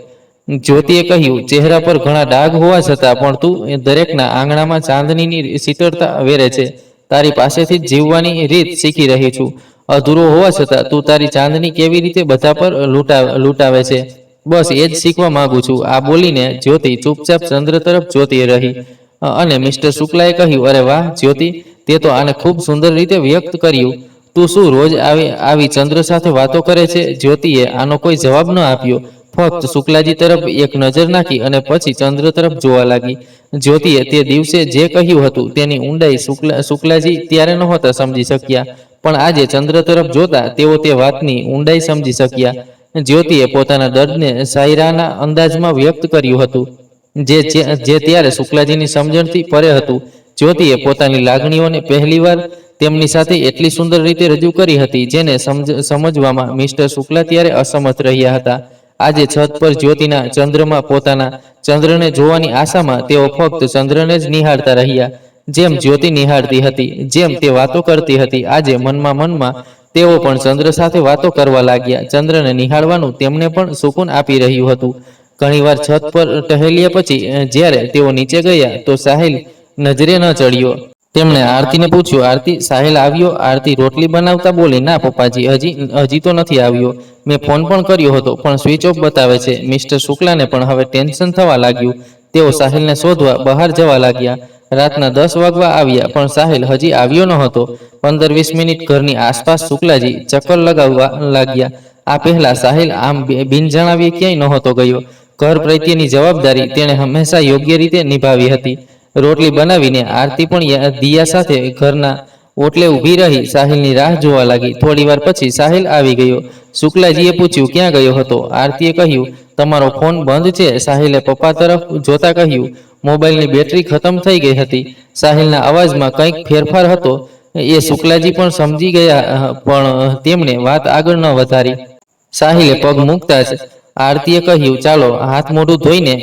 જ્યોતિએ કહ્યું, ચહેરા પર ઘણા ડાઘ હોવા છતાં પણ તું દરેકના આંગણામાં ચાંદનીની શીતળતા વેરે છે. તારી પાસેથી જ જીવવાની રીત શીખી રહી છું. અધૂરો હોવા છતાં તું તારી ચાંદની કેવી રીતે બધા પર લૂંટાવે છે, બસ એ જ શીખવા માંગુ છું. આ બોલીને જ્યોતિ ચૂપચાપ ચંદ્ર તરફ જોતી રહી. અને મિસ્ટર શુક્લાએ કહ્યું, અરે વાહ જ્યોતિ, તે તો આને ખૂબ સુંદર રીતે વ્યક્ત કર્યું. તું શું રોજ આવી ચંદ્ર સાથે વાતો કરે છે? જ્યોતિએ આનો કોઈ જવાબ ન આપ્યો, ફક્ત શુક્લાજી તરફ એક નજર નાખી અને પછી ચંદ્ર તરફ જોવા લાગી. જ્યોતિએ તે દિવસે જે કહ્યું હતું તેની ઊંડાઈ શુક્લાજી ત્યારે નહોતા સમજી શક્યા, પણ આજે ચંદ્ર તરફ જોતા તેઓ તે વાતની ઊંડાઈ સમજી શક્યા. જ્યોતિએ પોતાના દર્દને શાયરાના અંદાજમાં વ્યક્ત કર્યું હતું, જે ત્યારે શુક્લાજીની સમજણથી પરે હતું. જ્યોતિએ પોતાની લાગણીઓને પહેલીવાર તેમની સાથે એટલી સુંદર રીતે રજૂ કરી હતી, જેને સમજવામાં મિસ્ટર શુક્લા ત્યારે અસમર્થ રહ્યા હતા. આજે છત પર જ્યોતિના ચંદ્રમાં પોતાના ચંદ્રને જોવાની આશામાં તેઓ ફક્ત ચંદ્રને જ નિહાળતા રહ્યા. જેમ જ્યોતિ નિહાળતી હતી, જેમ તે વાતો કરતી હતી, આજે મનમાં તેઓ પણ ચંદ્ર સાથે વાતો કરવા લાગ્યા. ચંદ્રને નિહાળવાનું તેમને પણ સુકૂન આપી રહ્યું હતું. ઘણીવાર છત પર ટહેલ્યા પછી જ્યારે તેઓ નીચે ગયા તો સાહિલ નજરે ન ચડ્યો. તેમણે આરતીને પૂછ્યું, આરતી, સાહિલ આવ્યો? આરતી રોટલી બનાવતા બોલી, ના પપ્પાજી, હજી તો નથી આવ્યો. મેં ફોન પણ કર્યો હતો પણ સ્વિચ ઓફ બતાવે છે. મિસ્ટર શુક્લાને પણ હવે ટેન્શન થવા લાગ્યું. તેઓ સાહિલને શોધવા બહાર જવા લાગ્યા. રાતના 10 વાગવા આવ્યા પણ સાહિલ હજી આવ્યો ન હતો. 15-20 મિનિટ ઘરની આસપાસ શુક્લાજી ચક્કર લગાવવા લાગ્યા. આ પહેલા સાહિલ આમ બિન જણાવીએ ક્યાંય નહોતો ગયો. ઘર પ્રત્યેની જવાબદારી તેણે હંમેશા યોગ્ય રીતે નિભાવી હતી. રોટલી બનાવીને આરતી પણ દિયા સાથે ઘરના ઓટલે ઊભી રહી સાહિલની રાહ જોવા લાગી. થોડી વાર પછી સાહિલ આવી ગયો. શુક્લાજીએ પૂછ્યું, ક્યાં ગયો હતો? આરતીએ કહ્યું, તમારો ફોન બંધ છે. સાહિલે પપ્પા તરફ જોતા કહ્યું, મોબાઈલની બેટરી ખતમ થઈ ગઈ હતી. સાહિલના અવાજમાં કંઈક ફેરફાર હતો. એ શુક્લાજી પણ સમજી ગયા પણ તેમણે વાત આગળ ન વધારી. સાહિલે પગ મૂકતા જ આરતીએ કહ્યું, ચાલો હાથ મોઢું ધોઈને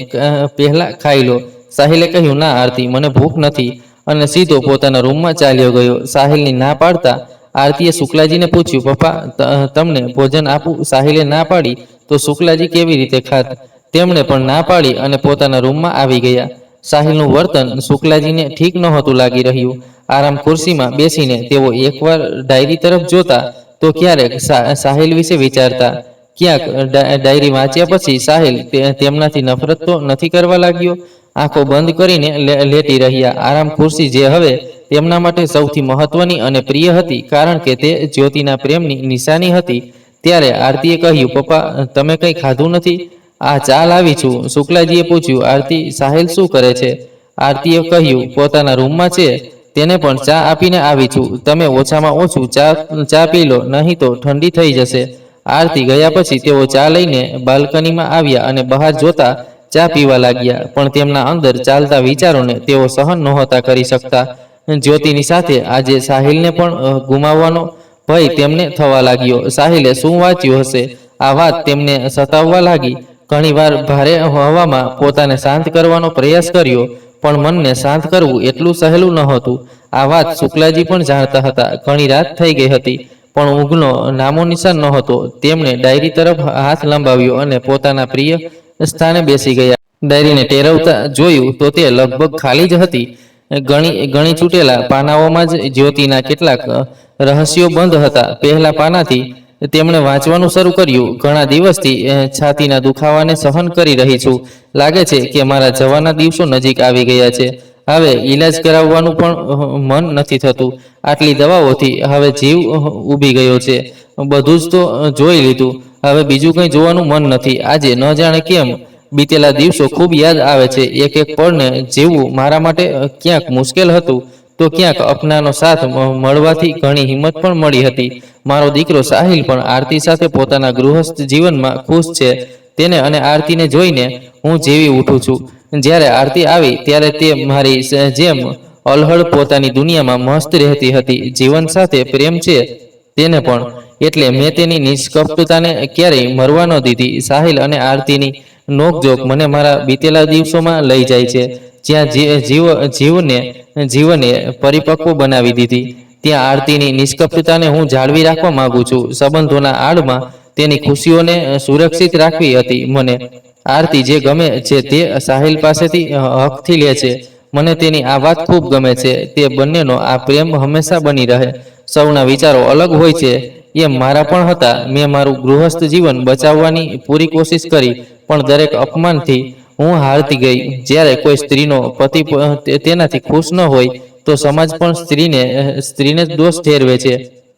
પહેલા ખાઈ લો. સાહિલે કહ્યું, ના આરતી, મને ભૂખ નથી, અને સીધો પોતાના રૂમમાં ચાલ્યો ગયો. સાહિલની ના પાડતા આરતીએ શુક્લાજીને પૂછ્યું, પપ્પા, તમને ભોજન આપું? સાહિલે ના પાડી તો શુક્લાજી કેવી રીતે ખાત? તેમણે પણ ના પાડી અને પોતાના રૂમમાં આવી ગયા. સાહિલનું વર્તન શુક્લાજીને ઠીક નહોતું લાગી રહ્યું. આરામ ખુરશીમાં બેસીને તેઓ એકવાર ડાયરી તરફ જોતા તો ક્યારેક સાહિલ વિશે વિચારતા. ક્યાંક ડાયરી વાંચ્યા પછી સાહિલ તેમનાથી નફરત તો નથી કરવા લાગ્યો. આંખો બંધ કરીને લેટી રહ્યા. આરામ ખુરશી જે હવે તેમના માટે સૌથી મહત્વની અને પ્રિય હતી, કારણ કે તે જ્યોતિના પ્રેમની નિશાની હતી. ત્યારે આરતીએ કહ્યું, પપ્પા, તમે કંઈ ખાધું નથી? આ ચા લાવી છું. શુક્લાજીએ પૂછ્યું, આરતી, સાહિલ શું કરે છે? આરતીએ કહ્યું, પોતાના રૂમમાં છે. તેને પણ ચા આપીને આવી છું. તમે ઓછામાં ઓછું ચા પી લો, નહીં તો ઠંડી થઈ જશે. આરતી ગયા પછી તેઓ ચા લઈને બાલ્કનીમાં આવ્યા અને બહાર જોતા ચા પીવા લાગ્યા. પણ તેમના અંદર ચાલતા વિચારોને તેઓ સહન નહોતા કરી શકતા. જ્યોતિની સાથે આજે સાહિલને પણ ગુમાવવાનો ભય તેમને થવા લાગ્યો. સાહિલે શું વાંચ્યું હશે? આ વાત તેમને સતાવવા લાગી. ઘણીવાર ભારે હવામાં પોતાને શાંત કરવાનો પ્રયાસ કર્યો, પણ મનને શાંત કરવું એટલું સહેલું નહોતું. આ વાત શુક્લાજી પણ જાણતા હતા. ઘણી રાત થઈ ગઈ હતી પણ ઊંઘનો નામો નિશાન નહોતો. તેમણે ડાયરી તરફ હાથ લંબાવ્યો અને પોતાના પ્રિય સ્થાને બેસી ગયા. ડાયરીને ટેરવતા જોયું તો તે લગભગ ખાલી જ હતી. ગણી ચૂંટેલા પાનાઓમાં જ જ્યોતિના કેટલાક રહસ્યો બંધ હતા. પહેલા પાનાથી તેમણે વાંચવાનું શરૂ કર્યું. ઘણા દિવસથી છાતીના દુખાવાને સહન કરી રહી છું. લાગે છે કે મારા જવાના દિવસો નજીક આવી ગયા છે. હવે ઈલાજ કરાવવાનું પણ મન નથી થતું. આટલી દવાઓથી હવે જીવ ઊભી ગયો છે. બધું જ તો જોઈ લીધું, હવે બીજું કંઈ જોવાનું મન નથી. આજે ન જાણે કેમ બીતેલા દિવસો ખૂબ યાદ આવે છે. એક એક પળને જીવવું મારા માટે ક્યાંક મુશ્કેલ હતું તો ક્યાંક અપનાનો સાથ મળવાથી ઘણી હિંમત પણ મળી હતી. મારો દીકરો સાહિલ પણ આરતી સાથે પોતાના ગૃહસ્થ જીવનમાં ખુશ છે. તેને અને આરતીને જોઈને હું જીવી ઉઠું છું. જ્યારે આરતી આવી ત્યારે તે મારી જેમ અલહડ પોતાની દુનિયામાં મસ્ત રહેતી હતી. જીવન સાથે પ્રેમ છે તેને પણ, એટલે મેં તેની નિષ્કપટતાને ક્યારેય મરવા ન દીધી. સાહિલ અને આરતીની નોકઝોક મને મારા બીતેલા દિવસોમાં લઈ જાય છે, જ્યાં જીવને પરિપક્વ બનાવી દીધી. ત્યાં આરતીની નિષ્કપટતાને હું જાળવી રાખવા માંગુ છું. સંબંધોના આડમાં તેની ખુશીઓને સુરક્ષિત રાખવી હતી. મને આરતી જે ગમે છે તે સાહિલ પાસેથી હકથી લે છે. મને તેની આ વાત ખૂબ ગમે છે. તે બંનેનો આ પ્રેમ હંમેશા બની રહે. સૌના વિચારો અલગ હોય છે, એમ મારા પણ હતા. મેં મારું ગૃહસ્થ જીવન બચાવવાની પૂરી કોશિશ કરી, પણ દરેક અપમાનથી હું હારતી ગઈ. જ્યારે કોઈ સ્ત્રીનો પતિ તેનાથી ખુશ ન હોય તો સમાજ પણ સ્ત્રીને જ દોષ ઠેરવે છે.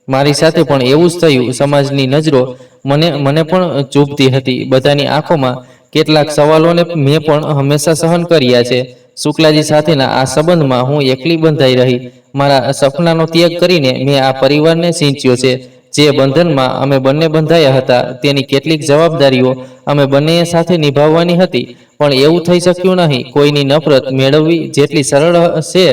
મારી સાથે પણ એવું જ થયું. સમાજની નજરો મને પણ ચૂભતી હતી. બધાની આંખોમાં કેટલાક સવાલોને મેં પણ હંમેશા સહન કર્યા છે. શુક્લાજી સાથેના આ સંબંધમાં હું એકલી બંધાઈ રહી. મારા સપનાનો ત્યાગ કરીને મેં આ પરિવારને સિંચ્યો છે. જે બંધનમાં અમે બંને બંધાયા હતા તેની કેટલીક જવાબદારીઓ અમે બંનેએ સાથે નિભાવવાની હતી, પણ એવું થઈ શક્યું નહીં. કોઈની નફરત મેળવવી જેટલી સરળ છે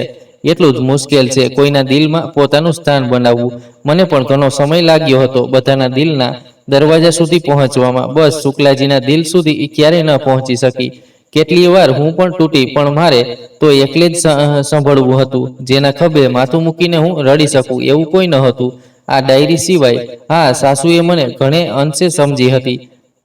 એટલું જ મુશ્કેલ છે કોઈના દિલમાં પોતાનું સ્થાન બનાવવું. મને પણ ઘણો સમય લાગ્યો હતો બધાના દિલના દરવાજા સુધી પહોંચવામાં. બસ શુક્લાજીના દિલ સુધી ક્યારેય ન પહોંચી શકી. કેટલી વાર હું પણ તૂટી, પણ મારે તો એકલે જ સંભળવું હતું. જેના ખભે માથું મૂકીને હું રડી શકું એવું કોઈ ન હતું. આ ડાયરી સિવાય, હા, સાસુએ મને ઘણે અંશે સમજી હતી.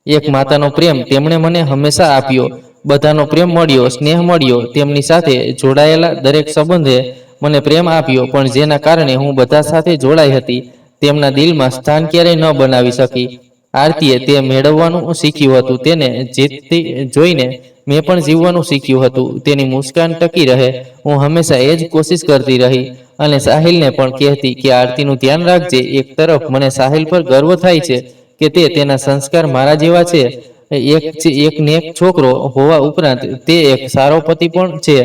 એક માતાનો પ્રેમ તેમણે મને હંમેશા આપ્યો. બધાનો પ્રેમ મળ્યો, સ્નેહ મળ્યો. તેમની સાથે જોડાયેલા દરેક સંબંધે મને પ્રેમ આપ્યો, પણ જેના કારણે હું બધા સાથે જોડાઈ હતી, તેમના દિલમાં સ્થાન ક્યારેય ન બનાવી શકી. આરતીએ તે મેળવવાનું શીખ્યું હતું, તેને જીતતી જોઈને મેં પણ જીવવાનું શીખ્યું હતું. તેની મુસ્કાન ટકી રહે, હું હંમેશા એ જ કોશિશ કરતી રહી અને સાહિલને પણ કહેતી કે આરતીનું ધ્યાન રાખજે. એક તરફ મને સાહિલ પર ગર્વ થાય છે કે તેના સંસ્કાર મારા જેવા છે, એક નેક છોકરો હોવા ઉપરાંત તે એક સારો પતિ પણ છે.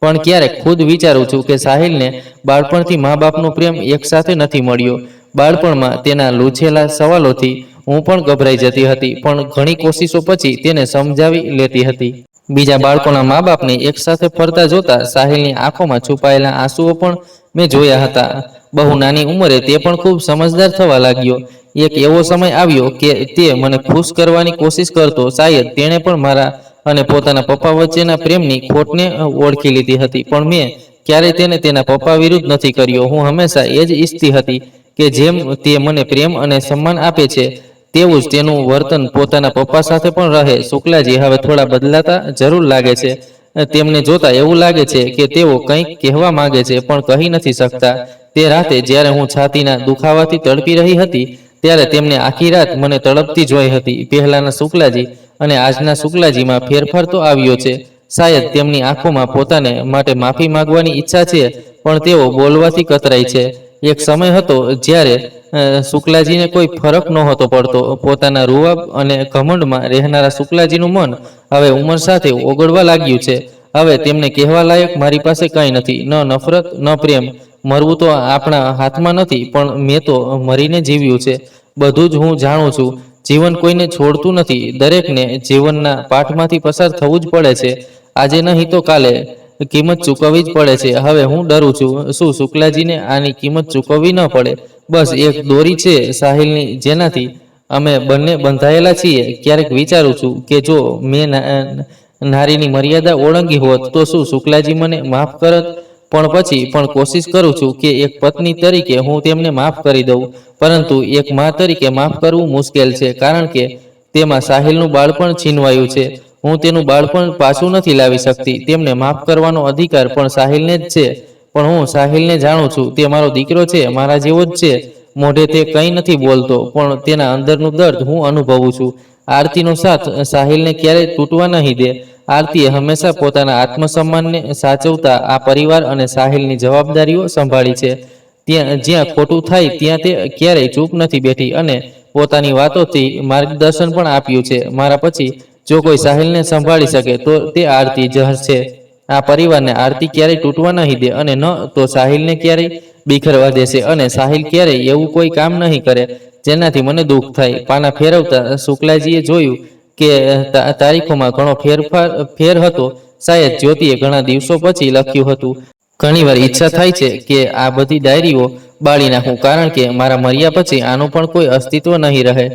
પણ ક્યારેક ખુદ વિચારું છું કે સાહિલને બાળપણથી મા બાપનો પ્રેમ એકસાથે નથી મળ્યો. બાળપણમાં તેના લૂછેલા સવાલોથી હું પણ ગભરાઈ જતી હતી, પણ ઘણી કોશિશો પછી તેને સમજાવી લેતી હતી. બીજા બાળકોના મા બાપને એકસાથે ફરતા જોતા સાહિલની આંખોમાં છુપાયેલા આંસુઓ પણ મેં જોયા હતા. બહુ નાની ઉંમરે તે પણ ખૂબ સમજદાર થવા લાગ્યો. એક એવો સમય આવ્યો કે તે મને ખુશ કરવાની કોશિશ કરતો. શાયદ તેણે પણ મારા અને પોતાના પપ્પા વચ્ચેના પ્રેમની ખોટને ઓળખી લીધી હતી, પણ મેં ક્યારેય તેને તેના પપ્પા વિરુદ્ધ નથી કર્યો. હું હંમેશા એ જ ઈચ્છતી હતી કે જેમ તે મને પ્રેમ અને સન્માન આપે છે, તેવું જ તેનું વર્તન પોતાના પપ્પા સાથે પણ રહે. શુક્લાજી હવે થોડા બદલાતા જરૂર લાગે છે. તેમને જોતા એવું લાગે છે કે તેઓ કંઈક કહેવા માંગે છે પણ કહી નથી શકતા. તે રાતે જ્યારે હું છાતીના દુખાવાથી તડપી રહી હતી, ત્યારે તેમને આખી રાત મને તડપતી જોઈ હતી. પહેલાના શુક્લાજી અને આજના શુક્લાજીમાં ફેરફાર તો આવ્યો છે. શાયદ તેમની આંખોમાં પોતાને માટે માફી માંગવાની ઈચ્છા છે, પણ તેઓ બોલવાથી કતરાય છે. એક સમય હતો જ્યારે શુક્લાજીને કોઈ ફરક નહોતો પડતો. પોતાના રૂવાબ અને ઘમંડમાં રહેનારા શુક્લાજીનું મન હવે ઉંમર સાથે ઓગળવા લાગ્યું છે. હવે તેમને કહેવા લાયક મારી પાસે કંઈ નથી, ન નફરત ન પ્રેમ. મરવું તો આપણા હાથમાં નથી, પણ મેં તો મરીને જીવ્યું છે. બધું જ હું જાણું છું. જીવન કોઈને છોડતું નથી, દરેકને જીવનના પાઠમાંથી પસાર થવું જ પડે છે. આજે નહીં તો કાલે કિંમત ચૂકવવી જ પડે છે. હવે હું ડરું છું, શું શુક્લાજીને આની કિંમત ચૂકવવી ન પડે? બસ એક દોરી છે સાહિલની, જેનાથી અમે બંને બંધાયેલા છીએ. ક્યારેક વિચારું છું કે જો મેં નારીની મર્યાદા ઓળંગી હોત તો શું શુક્લાજી મને માફ કરત? પણ પછી પણ કોશિશ કરું છું કે એક પત્ની તરીકે હું તેમને માફ કરી દઉં, પરંતુ એક મા તરીકે માફ કરવું મુશ્કેલ છે, કારણ કે તેમાં સાહિલનું બાળપણ છીનવાયું છે. હું તેનું બાળપણ પાછું નથી લાવી શકતી. તેમને માફ કરવાનો અધિકાર પણ સાહિલને જ છે. પણ હું સાહિલને જાણું છું, તે મારો દીકરો છે, મારા જેવો જ છે. મોઢે તે કંઈ નથી બોલતો, પણ તેના અંદરનું દર્દ હું અનુભવું છું. આરતીનો સાથ સાહિલને ક્યારેય તૂટવા નહીં દે. આરતીએ હંમેશા પોતાના આત્મસન્માનને સાચવતા આ પરિવાર અને સાહિલની જવાબદારીઓ સંભાળી છે. જ્યાં ખોટું થાય ત્યાં તે ક્યારેય ચૂપ નથી બેઠી અને પોતાની વાતોથી માર્ગદર્શન પણ આપ્યું છે. મારા પછી જો કોઈ સાહિલને સંભાળી શકે તો તે આરતી જ છે. આ પરિવારને આરતી ક્યારેય તૂટવા નહીં દે અને ન તો સાહિલને ક્યારેય બીખરવા દેશે. અને સાહિલ ક્યારેય એવું કોઈ કામ નહીં કરે જેનાથી મને દુઃખ થાય. પાના ફેરવતા શુક્લાજીએ જોયું કે તારીખોમાં ઘણો ફેર હતો. શાયદ જ્યોતિએ ઘણા દિવસો પછી લખ્યું હતું. ઘણીવાર ઈચ્છા થાય છે કે આ બધી ડાયરીઓ બાળી નાખું, કારણ કે મારા મર્યા પછી આનું પણ કોઈ અસ્તિત્વ નહીં રહે.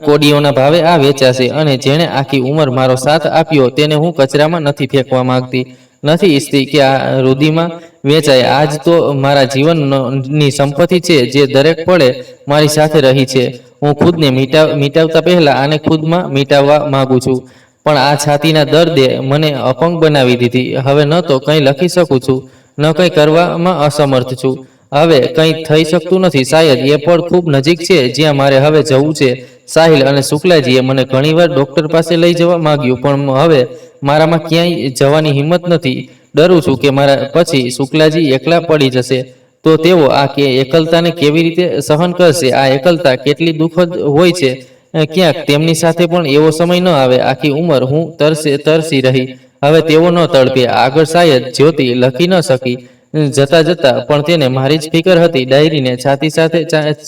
કોડીઓના ભાવે આ વેચાશે, અને જેણે આખી ઉંમર મારો સાથ આપ્યો તેને હું કચરામાં નથી ફેંકવા માંગતી. નથી ઈચ્છતી કે આ રુધિમાં વેચાય. આજ તો મારા જીવનની સંપત્તિ છે જે દરેક પળે મારી સાથે રહી છે. હું ખુદને મિટાવતા પહેલા આને ખુદમાં મિટાવવા માંગુ છું. પણ આ છાતીના દર્દે મને અપંગ બનાવી દીધી. હવે ન તો કંઈ લખી શકું છું, ન કંઈ કરવામાં અસમર્થ છું. હવે કંઈ થઈ શકતું નથી. શાયદ એ પળ ખૂબ નજીક છે જ્યાં મારે હવે જવું છે. સાહિલ અને શુક્લાજીએ મને ઘણીવાર ડૉક્ટર પાસે લઈ જવા માંગ્યું, પણ હવે મારામાં ક્યાંય જવાની હિંમત નથી. ડરું છું કે મારા પછી શુક્લાજી એકલા પડી જશે તો તેઓ આ એકલતાને કેવી રીતે સહન કરશે? આ એકલતા કેટલી દુઃખદ હોય છે. ક્યાંક તેમની સાથે પણ એવો સમય ન આવે. આખી ઉંમર હું તરસી રહી, હવે તેઓ ન તડપે. આગળ શાયદ જ્યોતિ લખી ન શકી જતા જતા, પણ તેને મારી જ ફિકર હતી. ડાયરીને છાતી સાથે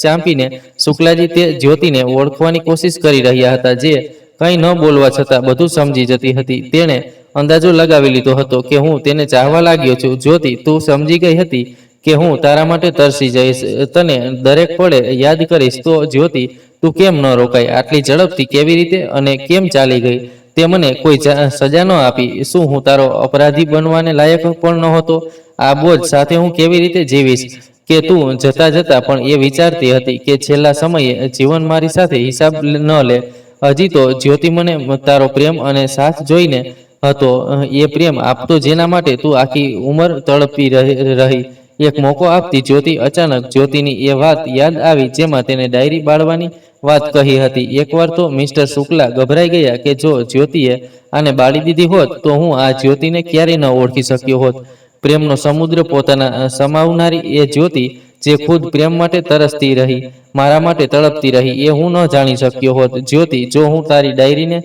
ચાંપીને શુક્લાજી તે જ્યોતિને ઓળખવાની કોશિશ કરી રહ્યા હતા, જે કંઈ ન બોલવા છતાં બધું સમજી જતી હતી. તેણે અંદાજો લગાવી લીધો હતો કે હું તેને ચાહવા લાગ્યો છું. જ્યોતિ, તું સમજી ગઈ હતી કે હું તારા માટે તરસી જઈશ, તને દરેક પળે યાદ કરીશ. તો જ્યોતિ, તું કેમ ન રોકાઈ? આટલી ઝડપથી કેવી રીતે અને કેમ ચાલી ગઈ? તે મને કોઈ સજા ન આપી? શું હું તારો અપરાધી બનવાને લાયક પણ નહોતો? આ બોજ સાથે હું કેવી રીતે જીવીશ? કે તું જતા જતા પણ એ વિચારતી હતી કે છેલ્લા સમયે જીવન મારી સાથે હિસાબ ન લે? હજી તો જ્યોતિ, મને તારો પ્રેમ અને સાથ જોઈને હતો, એ પ્રેમ આપતો જેના માટે તું આખી ઉંમર તડપી રહી, એક મોકો આપતી જ્યોતિ અચાનક જ્યોતિની એ વાત યાદ આવી જેમાં તેને ડાયરી બાળવાની વાત કહી હતી. એકવાર તો મિસ્ટર શુક્લા ગભરાઈ ગયા કે જો જ્યોતિએ આને બાળી દીધી હોત તો હું આ જ્યોતિને ક્યારેય ન ઓળખી શક્યો હોત. પ્રેમનો સમુદ્ર પોતાના સમાવનારી એ જ્યોતિ જે ખુદ પ્રેમ માટે તરસતી રહી, મારા માટે તડપતી રહી, એ હું ન જાણી શક્યો હોત. જ્યોતિ, જો હું તારી ડાયરીને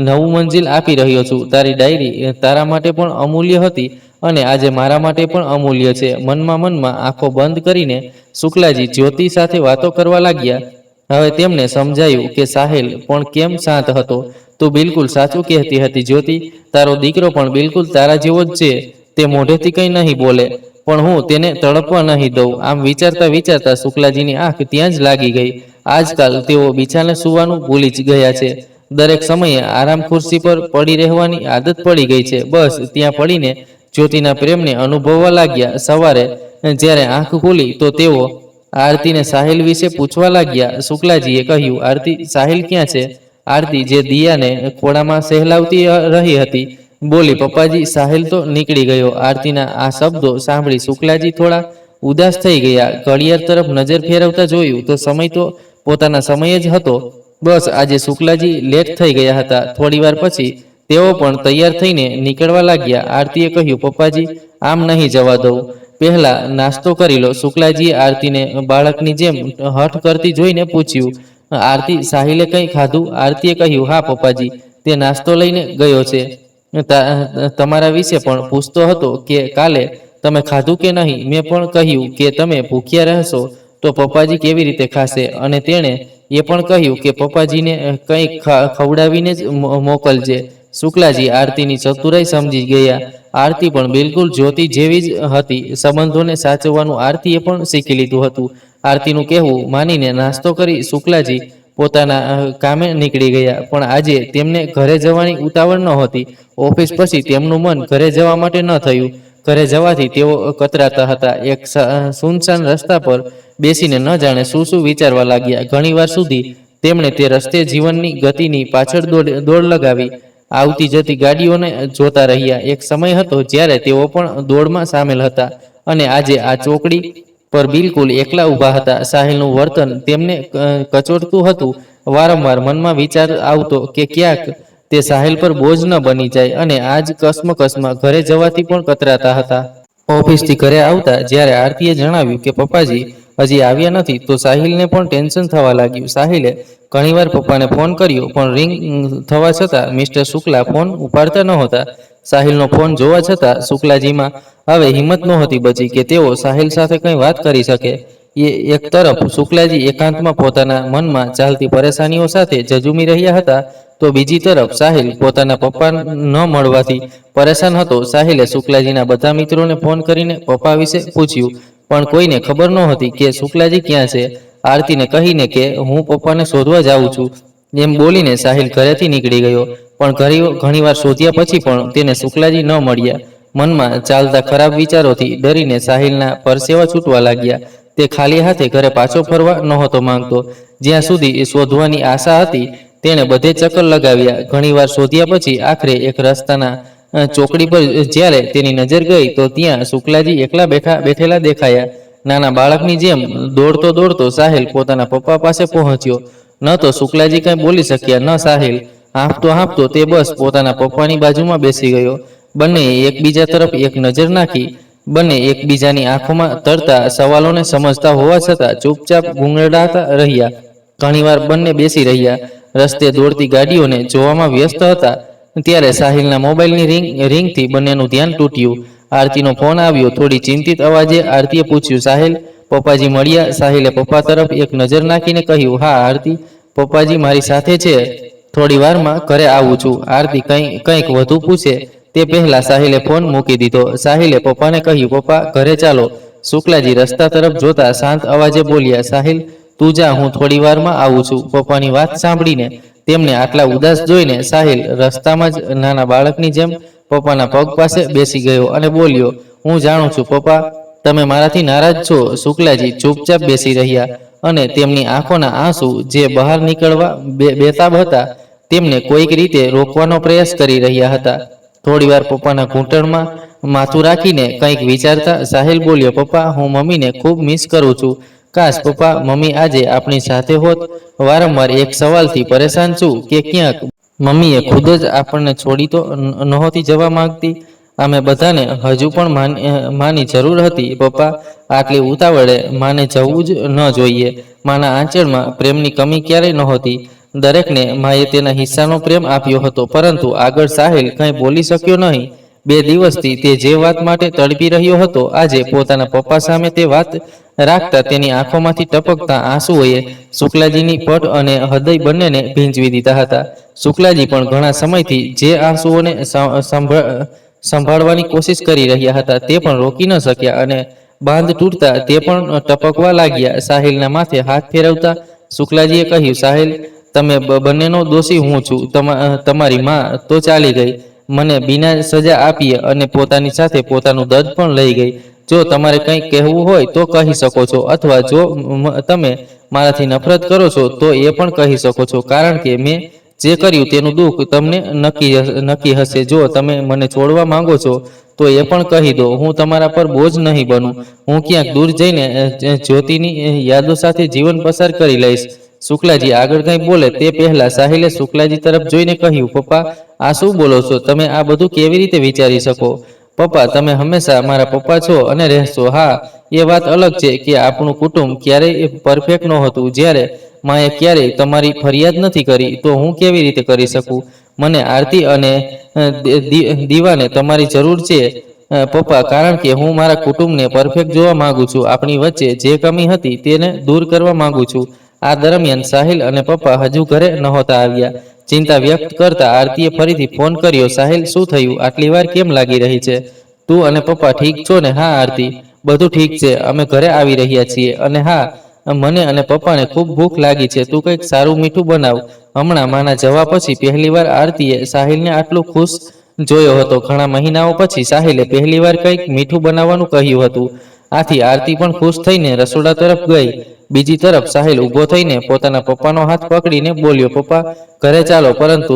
નવું મંજિલ આપી રહ્યો છું, તારી ડાયરી તારા માટે પણ અમૂલ્ય હતી અને આજે મારા માટે પણ અમૂલ્ય છે. મનમાં આંખો બંધ કરીને શુક્લાજી જ્યોતિ સાથે વાતો કરવા લાગ્યા. હવે તેમને સમજાયું કે સાહિલ પણ કેમ શાંત હતો. તું બિલકુલ સાચું કહેતી હતી જ્યોતિ, તારો દીકરો પણ બિલકુલ તારા જેવો જ છે. તે મોઢેથી કંઈ નહીં બોલે પણ હું તેને તડપવા નહીં દઉં. આમ વિચારતા વિચારતા શુક્લાજીની આંખ ત્યાં જ લાગી ગઈ. આજકાલ તેઓ બિછાને સૂવાનું ભૂલી જ ગયા છે. દરેક સમયે આરામ ખુરશી પર પડી રહેવાની આદત પડી ગઈ છે. બસ ત્યાં પડીને જ્યોતિના પ્રેમને અનુભવવા લાગ્યા. સવારે જ્યારે આંખ ખુલી તો તેઓ આરતીને સાહિલ વિશે પૂછવા લાગ્યા. શુક્લાજીએ કહ્યું, આરતી, સાહિલ ક્યાં છે? આરતી, જે દિયાને ખોળામાં સહેલાવતી રહી હતી, બોલી, પપ્પાજી, સાહિલ તો નીકળી ગયો. આરતીના આ શબ્દો સાંભળી શુક્લાજી થોડા ઉદાસ થઈ ગયા. ઘડિયાળ તરફ નજર ફેરવતા જોયું તો સમય તો પોતાના સમય જ હતો. બસ આજે શુક્લાજી લેટ થઈ ગયા હતા. થોડીવાર પછી તેઓ પણ તૈયાર થઈને નીકળવા લાગ્યા. આરતીએ કહ્યું, પપ્પાજી, આમ નહીં જવા દઉં, પહેલા નાસ્તો કરી લો. શુક્લાજીએ આરતીને બાળકની જેમ હઠ કરતી જોઈને પૂછ્યું, આરતી, સાહિલે કંઈ ખાધું? આરતીએ કહ્યું, હા પપ્પાજી, તે નાસ્તો લઈને ગયો છે. તમારા વિશે પણ પૂછતો હતો કે કાલે તમે ખાધું કે નહીં. મેં પણ કહ્યું કે તમે ભૂખ્યા રહેશો તો પપ્પાજી કેવી રીતે ખાશે, અને તેણે એ પણ કહ્યું કે પપ્પાજીને કંઈક ખવડાવીને જ મોકલજે. શુક્લાજી આરતીની ચતુરાઈ સમજી ગયા. આરતી પણ બિલકુલ જ્યોતિ જેવી જ હતી. સંબંધોને સાચવવાનું આરતીએ પણ શીખી લીધું હતું. આરતીનું કહેવું માનીને નાસ્તો કરી શુક્લાજી પોતાના કામે નીકળી ગયા. પણ આજે તેમને ઘરે જવાની ઉતાવળ નહોતી. ઓફિસ પછી તેમનું મન ઘરે જવા માટે ન થયું. ઘરે જવાથી તેઓ કતરાતા હતા. એક સુનસાન રસ્તા પર બેસીને ન જાણે શું શું વિચારવા લાગ્યા. ઘણીવાર સુધી તેમણે તે રસ્તે જીવનની ગતિની પાછળ દોડ લગાવી. આવતી જતી ગાડીઓને જોતા રહ્યા. એક સમય હતો જ્યારે તેઓ પણ દોડમાં સામેલ હતા અને આજે આ ચોકડી પર બિલકુલ એકલા ઊભા હતા. સાહિલનું વર્તન તેમને કચોટતું હતું. વારંવાર મનમાં વિચાર આવતો કે ક્યાંક તે સાહિલ પર બોજ ન બની જાય, અને આજ કસમકસમાં ઘરે જવાથી પણ કતરાતા હતા. ઓફિસથી ઘરે આવતા જ્યારે આરતીએ જણાવ્યું કે પપ્પાજી હજી આવ્યા નથી તો સાહિલને પણ ટેન્શન થવા લાગ્યું. સાહિલે ઘણીવાર પપ્પાને ફોન કર્યો પણ રિંગ થવા છતાં મિસ્ટર શુક્લા ફોન ઉપાડતા નહોતા. સાહિલનો ફોન જોવા છતાં શુક્લાજીમાં હવે હિંમત નહોતી બચી કે તેઓ સાહિલ સાથે કંઈ વાત કરી શકે. એક તરફ શુક્લાજી એકાંતમાં પોતાના મનમાં ચાલતી પરેશાનીઓ સાથે ઝઝૂમી રહ્યા હતા તો બીજી તરફ સાહિલ પોતાના પપ્પા ન મળવાથી પરેશાન હતો. સાહિલે શુક્લાજીના બધા મિત્રોને ફોન કરીને પપ્પા વિશે પૂછ્યું પણ કોઈને ખબર નહોતી કે શુક્લાજી ક્યાં છે. આરતીને કહીને કે હું પપ્પાને શોધવા જાઉં છું એમ બોલીને સાહિલ ઘરેથી નીકળી ગયો. પણ ઘણીવાર શોધ્યા પછી પણ તેને શુક્લાજી ન મળ્યા. મનમાં ચાલતા ખરાબ વિચારોથી ડરીને સાહિલના પરસેવા છૂટવા લાગ્યા. તે ખાલી હાથે ઘરે પાછો ફરવા નહોતો માંગતો. જ્યાં સુધી શોધવાની આશા હતી તેણે બધે ચક્કર લગાવ્યા. ઘણીવાર શોધ્યા પછી આખરે એક રસ્તાના ચોકડી પર જ્યારે તેની નજર ગઈ તો ત્યાં શુક્લાજી એકલા બેઠેલા દેખાયા. નાના બાળકની જેમ દોડતો દોડતો સાહિલ પોતાના પપ્પા પાસે પહોંચ્યો. ન તો શુક્લાજી કંઈ બોલી શક્યા, ન સાહિલ. હાંફતો તે બસ પોતાના પપ્પાની બાજુમાં બેસી ગયો. બંનેએ એકબીજા તરફ એક નજર નાખી. બંને એકબીજાની આંખોમાં તરતા સવાલોને સમજતા હોવા છતાં ચૂપચાપ ગુંગળાતા રહ્યા. ઘણીવાર બંને બેસી રહ્યા, રસ્તે દોડતી ગાડીઓને જોવામાં વ્યસ્ત હતા. ત્યારે સાહિલના મોબાઈલની રિંગથી બંનેનું ધ્યાન તૂટ્યું. આરતીનો ફોન આવ્યો. થોડી ચિંતિત અવાજે આરતીએ પૂછ્યું, સાહિલ, પપ્પાજી મળ્યા? સાહિલે પપ્પા તરફ એક નજર નાખીને કહ્યું, હા આરતી, પપ્પાજી મારી સાથે છે, થોડી વારમાં ઘરે આવું છું. આરતી કંઈક વધુ પૂછે તે પહેલા સાહિલે ફોન મૂકી દીધો. સાહિલે પપ્પાને કહ્યું, પપ્પા ઘરે ચાલો. શુક્લાજી રસ્તા તરફ જોતા શાંત અવાજે બોલ્યા, સાહિલ તું જા, હું થોડી વારમાં આવું છું. પપ્પાની વાત સાંભળીને તેમને આટલા ઉદાસ જોઈને સાહિલ રસ્તામાં જ નાના બાળકની જેમ પપ્પાના પગ પાસે બેસી ગયો અને બોલ્યો, હું જાણું છું પપ્પા, તમે મારાથી નારાજ છો. શુક્લાજી ચૂપચાપ બેસી રહ્યા અને તેમની આંખોના આંસુ જે બહાર નીકળવા બેતાબ હતા તેમને કોઈક રીતે રોકવાનો પ્રયાસ કરી રહ્યા હતા. થોડીવાર પપ્પાના ઘૂંટણમાં માથું રાખીને કંઈક વિચારતા સાહિલ બોલ્યો, પપ્પા, હું મમ્મીને ખૂબ મિસ કરું છું. કાશ પપ્પા મમ્મી આજે આપણી સાથે હોત. વારંવાર એક સવાલથી પરેશાન છું કે ક્યાંક મમ્મીએ ખુદ જ આપણને છોડી તો નહોતી જવા માંગતી. અમે બધાને હજુ પણ માની જરૂર હતી. પપ્પા, આટલી ઉતાવળે માને જવું જ ન જોઈએ. માના આંચળમાં પ્રેમની કમી ક્યારેય નહોતી. દરેકને માએ તેના હિસ્સાનો પ્રેમ આપ્યો હતો. પરંતુ આગળ સાહિલ કંઈ બોલી શક્યો નહીં. 2 દિવસથી તે જે વાત માટે તડપી રહ્યો હતો, આજે પોતાના પપ્પા સામે તે વાત રાખતા તેની આંખોમાંથી ટપકતા આંસુઓએ શુક્લાજીની પટ અને હૃદય બંનેને ભીંજવી દીધા હતા. શુક્લાજી પણ ઘણા સમયથી જે આંસુઓને સંભાળવાની કોશિશ કરી રહ્યા હતા તે પણ રોકી ન શક્યા અને બાંધ તૂટતા તે પણ ટપકવા લાગ્યા. સાહિલના માથે હાથ ફેરવતા શુક્લાજીએ કહ્યું, સાહિલ, તમે બંનેનો દોષી હું છું. તમારી માં તો ચાલી ગઈ, મને બિના સજા આપીએ અને પોતાની સાથે પોતાનું દર્દ પણ લઈ ગઈ. જો તમારે કંઈક કહેવું હોય તો કહી શકો છો, અથવા જો તમે મારાથી નફરત કરો છો તો એ પણ કહી શકો છો, કારણ કે મેં જે કર્યું તેનું દુઃખ તમને નક્કી હશે. જો તમે મને છોડવા માંગો છો તો એ પણ કહી દો. હું તમારા પર બોજ નહીં બનું. હું ક્યાંક દૂર જઈને જ્યોતિની યાદો સાથે જીવન પસાર કરી લઈશ. શુક્લાજી આગળ કંઈ બોલે તે પહેલા સાહિલે શુક્લાજી તરફ જોઈને કહ્યું, પપ્પા, આ શું બોલો છો? તમે આ બધું કેવી રીતે વિચારી શકો? પપ્પા, તમે હંમેશા મારા પપ્પા છો અને રહેશો. હા, એ વાત અલગ છે કે આપણું કુટુંબ ક્યારેય પરફેક્ટ નહોતું. જ્યારે માએ ક્યારેય તમારી ફરિયાદ નથી કરી તો હું કેવી રીતે કરી શકું? મને આરતી અને દીવાને તમારી જરૂર છે પપ્પા, કારણ કે હું મારા કુટુંબને પરફેક્ટ જોવા માંગુ છું. આપણી વચ્ચે જે કમી હતી તેને દૂર કરવા માંગુ છું. આ દરમિયાન સાહિલ અને પપ્પા હજુ ઘરે નહોતા આવ્યા. ચિંતા વ્યક્ત કરતા આરતીએ ફરીથી ફોન કર્યો, સાહિલ, શું થયું? આટલી વાર કેમ લાગી રહી છે? તું અને પપ્પા ઠીક છો ને? હા આરતી, બધું ઠીક છે. અમે ઘરે આવી રહ્યા છીએ. અને હા, મને અને પપ્પાને ખૂબ ભૂખ લાગી છે. તું કંઈક સારું મીઠું બનાવ. હમણાં માના જવા પછી પહેલીવાર આરતીએ સાહિલને આટલું ખુશ જોયો હતો. ઘણા મહિનાઓ પછી સાહિલે પહેલીવાર કંઈક મીઠું બનાવવાનું કહ્યું હતું. આથી આરતી પણ ખુશ થઈને રસોડા તરફ ગઈ. બીજી તરફ સાહિલ ઊભો થઈને પોતાના પપ્પાનો હાથ પકડીને બોલ્યો, પપ્પા, ઘરે ચાલો. પરંતુ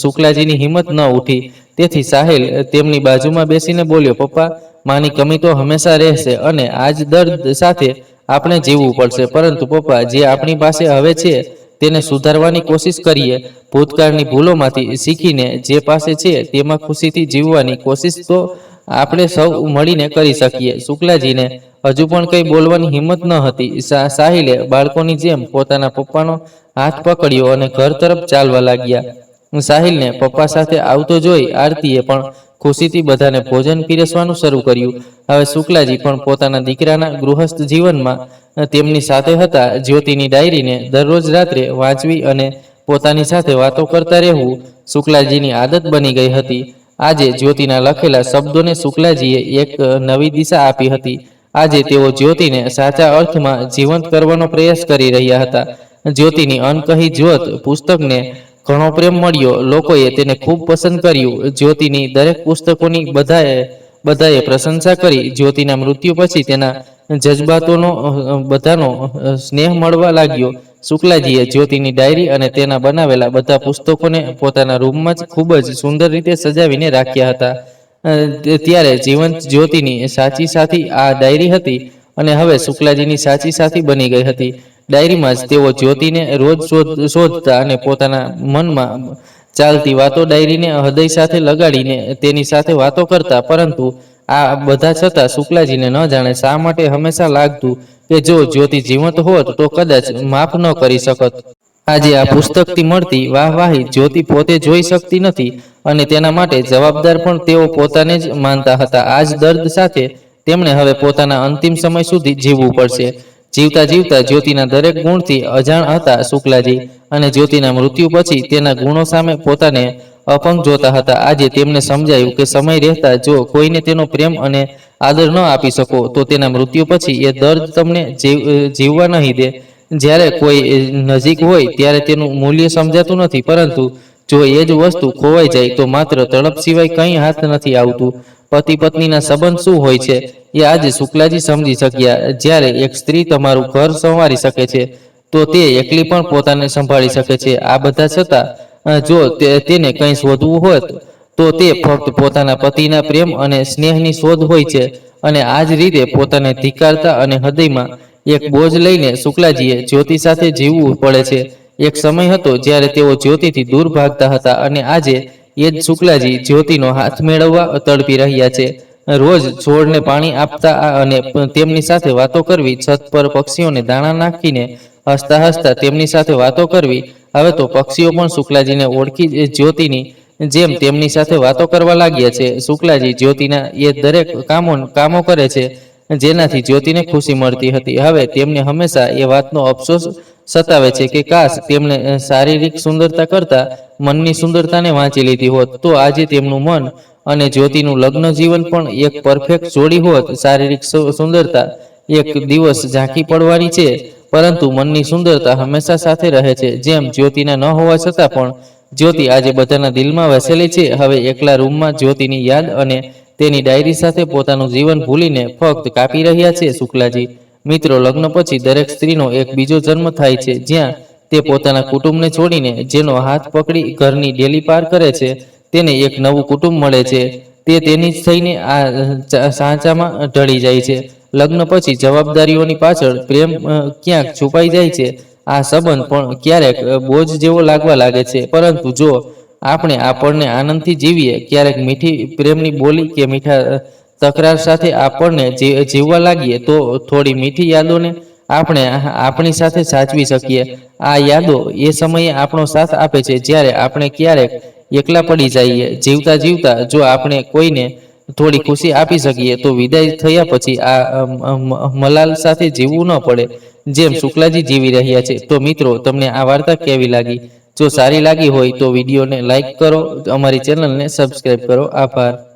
શુક્લાજીની હિંમત ન ઉઠી. તેથી સાહિલ તેમની બાજુમાં બેસીને બોલ્યો, પપ્પા, માની કમી તો હંમેશા રહેશે અને આજ દર્દ સાથે આપણે જીવવું પડશે. પરંતુ પપ્પા, જે આપણી પાસે હવે છે તેને સુધારવાની કોશિશ કરીએ. ભૂતકાળની ભૂલોમાંથી શીખીને જે પાસે છે તેમાં ખુશીથી જીવવાની કોશિશ તો આપણે સૌ મળીને કરી શકીએ. શુક્લાજીને હજુ પણ કંઈ બોલવાની હિંમત ન હતી. સાહિલે બાળકોની જેમ પોતાના પપ્પાનો હાથ પકડ્યો અને ઘર તરફ ચાલવા લાગ્યા. સાહિલને પપ્પા સાથે આવતો જોઈ આરતીએ પણ ખુશીથી બધાને ભોજન પીરસવાનું શરૂ કર્યું. હવે શુક્લાજી પણ પોતાના દીકરાના ગૃહસ્થ જીવનમાં તેમની સાથે હતા. જ્યોતિની ડાયરીને દરરોજ રાત્રે વાંચવી અને પોતાની સાથે વાતો કરતા રહેવું શુક્લાજીની આદત બની ગઈ હતી. આજે જ્યોતિના લખેલા શબ્દોને શુક્લાજીએ એક નવી દિશા આપી હતી. આજે તેઓ જ્યોતિને સાચા અર્થમાં જીવંત કરવાનો પ્રયાસ કરી રહ્યા હતા. જ્યોતિની અનકહી જ્યોત પુસ્તકને ઘણો પ્રેમ મળ્યો. લોકોએ તેને ખૂબ પસંદ કર્યું. જ્યોતિની દરેક પુસ્તકોની બધાએ પ્રશંસા કરી. જ્યોતિના મૃત્યુ પછી તેના જજ્બાતોનો બધાનો સ્નેહ મળવા લાગ્યો. શુક્લાજીએ જ્યોતિની ડાયરી અને તેના બનાવેલા બધા પુસ્તકોને પોતાના રૂમમાં જ ખૂબ જ સુંદર રીતે સજાવીને રાખ્યા હતા. ત્યારે જીવંત જ્યોતિની સાચી સાથી આ ડાયરી હતી અને હવે શુક્લાજીની સાચી સાથી બની ગઈ હતી. ડાયરીમાં જ તેઓ જ્યોતિને રોજ શોધતા અને પોતાના મનમાં ચાલતી વાતો ડાયરીને હૃદય સાથે લગાડીને તેની સાથે વાતો કરતા. પરંતુ આ બધા છતાં શુક્લાજીને ન જાણે શા માટે હંમેશા લાગતું કે જો જ્યોતિ જીવંત હોત તો કદાચ માફ ન કરી શકત. આજે આ પુસ્તકથી મળતી વાહવાહી જ્યોતિ પોતે જોઈ શકતી નથી અને તેના માટે જવાબદાર પણ તેઓ પોતાને જ માનતા હતા. આ જ દર્દ સાથે તેમણે હવે પોતાના અંતિમ સમય સુધી જીવવું પડશે. જીવતા જીવતા જ્યોતિના દરેક ગુણથી અજાણ હતા શુક્લાજી, અને જ્યોતિના મૃત્યુ પછી તેના ગુણો સામે પોતાને અપંગ જોતા હતા. આજે તેમને સમજાયું કે સમય રહેતા જો કોઈને તેનો પ્રેમ અને આદર ન આપી શકો તો તેના મૃત્યુ પછી એ દર્દ તમને જીવવા નહીં દે. જ્યારે કોઈ નજીક હોય ત્યારે તેનું મૂલ્ય સમજાતું નથી, પરંતુ જો એ જ વસ્તુ ખોવાઈ જાય તો માત્ર તડપ સિવાય કંઈ હાથ નથી આવતું. પતિ પત્નીના સંબંધ શું હોય છે એ આજે શુક્લાજી સમજી શક્યા. જ્યારે એક સ્ત્રી તમારું ઘર સંવારી શકે છે તો તે એકલી પણ પોતાને સંભાળી શકે છે. આ બધા છતાં જો તેને કંઈ શોધવું હોત તો તે ફક્ત પોતાના પતિના પ્રેમ અને સ્નેહની શોધ હોય છે અને આ જ રીતે પોતાને ધિક્કારતા અને હૃદયમાં એક બોજ લઈને શુક્લાજીએ જ્યોતિ સાથે જીવવું પડે છે. એક સમય હતો જ્યારે તેઓ જ્યોતિથી દૂર ભાગતા હતા અને આજે એ જ શુક્લાજી જ્યોતિનો હાથ મેળવવા તડપી રહ્યા છે. રોજ છોડને પાણી આપતા અને તેમની સાથે વાતો કરવી, છત પર પક્ષીઓને દાણા નાખીને હસતા હસતા તેમની સાથે વાતો કરવી. હવે તો પક્ષીઓ પણ શુક્લાજીને ઓળખી જ્યોતિની જેમ તેમની સાથે વાતો કરવા લાગ્યા છે. શુક્લાજી જ્યોતિના એ દરેક કામો કરે છે જેનાથી જ્યોતિને ખુશી મળતી હતી. હવે તેમને હંમેશા એ વાતનો અફસોસ સતાવે છે કે કાશ તેમણે શારીરિક સુંદરતા કરતા મનની સુંદરતાને વાંચી લીધી હોત તો આજે તેમનું મન અને જ્યોતિનું લગ્ન જીવન પણ એક પરફેક્ટ જોડી હોત. શારીરિક સુંદરતા એક દિવસ ઝાંખી પડવાની છે, પરંતુ મનની સુંદરતા હંમેશા સાથે રહે છે. જેમ જ્યોતિના ન હોવા છતાં પણ જ્યોતિ આજે બધાના દિલમાં વસેલી છે. હવે એકલા રૂમમાં જ્યોતિની યાદ અને તેની ડાયરી સાથે પોતાનું જીવન ભૂલીને ફક્ત કાપી રહ્યા છે શુક્લાજી. મિત્રો, લગ્ન પછી દરેક સ્ત્રીનો એક બીજો જન્મ થાય છે, જ્યાં તે પોતાના કુટુંબને છોડીને જેનો હાથ પકડી ઘરની ડેલી પાર કરે છે, તેને એક નવું કુટુંબ મળે છે. તે તેની જ થઈને આ સાંચામાં ઢળી જાય છે. લગ્ન પછી જવાબદારીઓની પાછળ પ્રેમ ક્યાંક છુપાઈ જાય છે. આ સંબંધ પણ ક્યારેક બોજ જેવો લાગવા લાગે છે, પરંતુ જો આપણે આપણને આનંદથી જીવીએ, ક્યારેક મીઠી પ્રેમની બોલી કે મીઠા તકરાર સાથે આપણને જીવવા લાગીએ, તો થોડી મીઠી યાદોને આપણે આપણી સાથે સાચવી શકીએ. આ યાદો એ સમયે આપણો સાથ આપે છે જ્યારે આપણે ક્યારેક એકલા પડી જઈએ. જીવતા જીવતા જો આપણે કોઈને થોડી ખુશી આપી શકીએ તો વિદાય થયા પછી આ મલાલ સાથે જીવવું ન પડે, જેમ શુક્લાજી જીવી રહ્યા છે. તો મિત્રો, તમને આ વાર્તા કેવી લાગી? જો સારી લાગી હોય તો વિડીયોને લાઈક કરો, અમારી ચેનલને સબસ્ક્રાઈબ કરો. આભાર.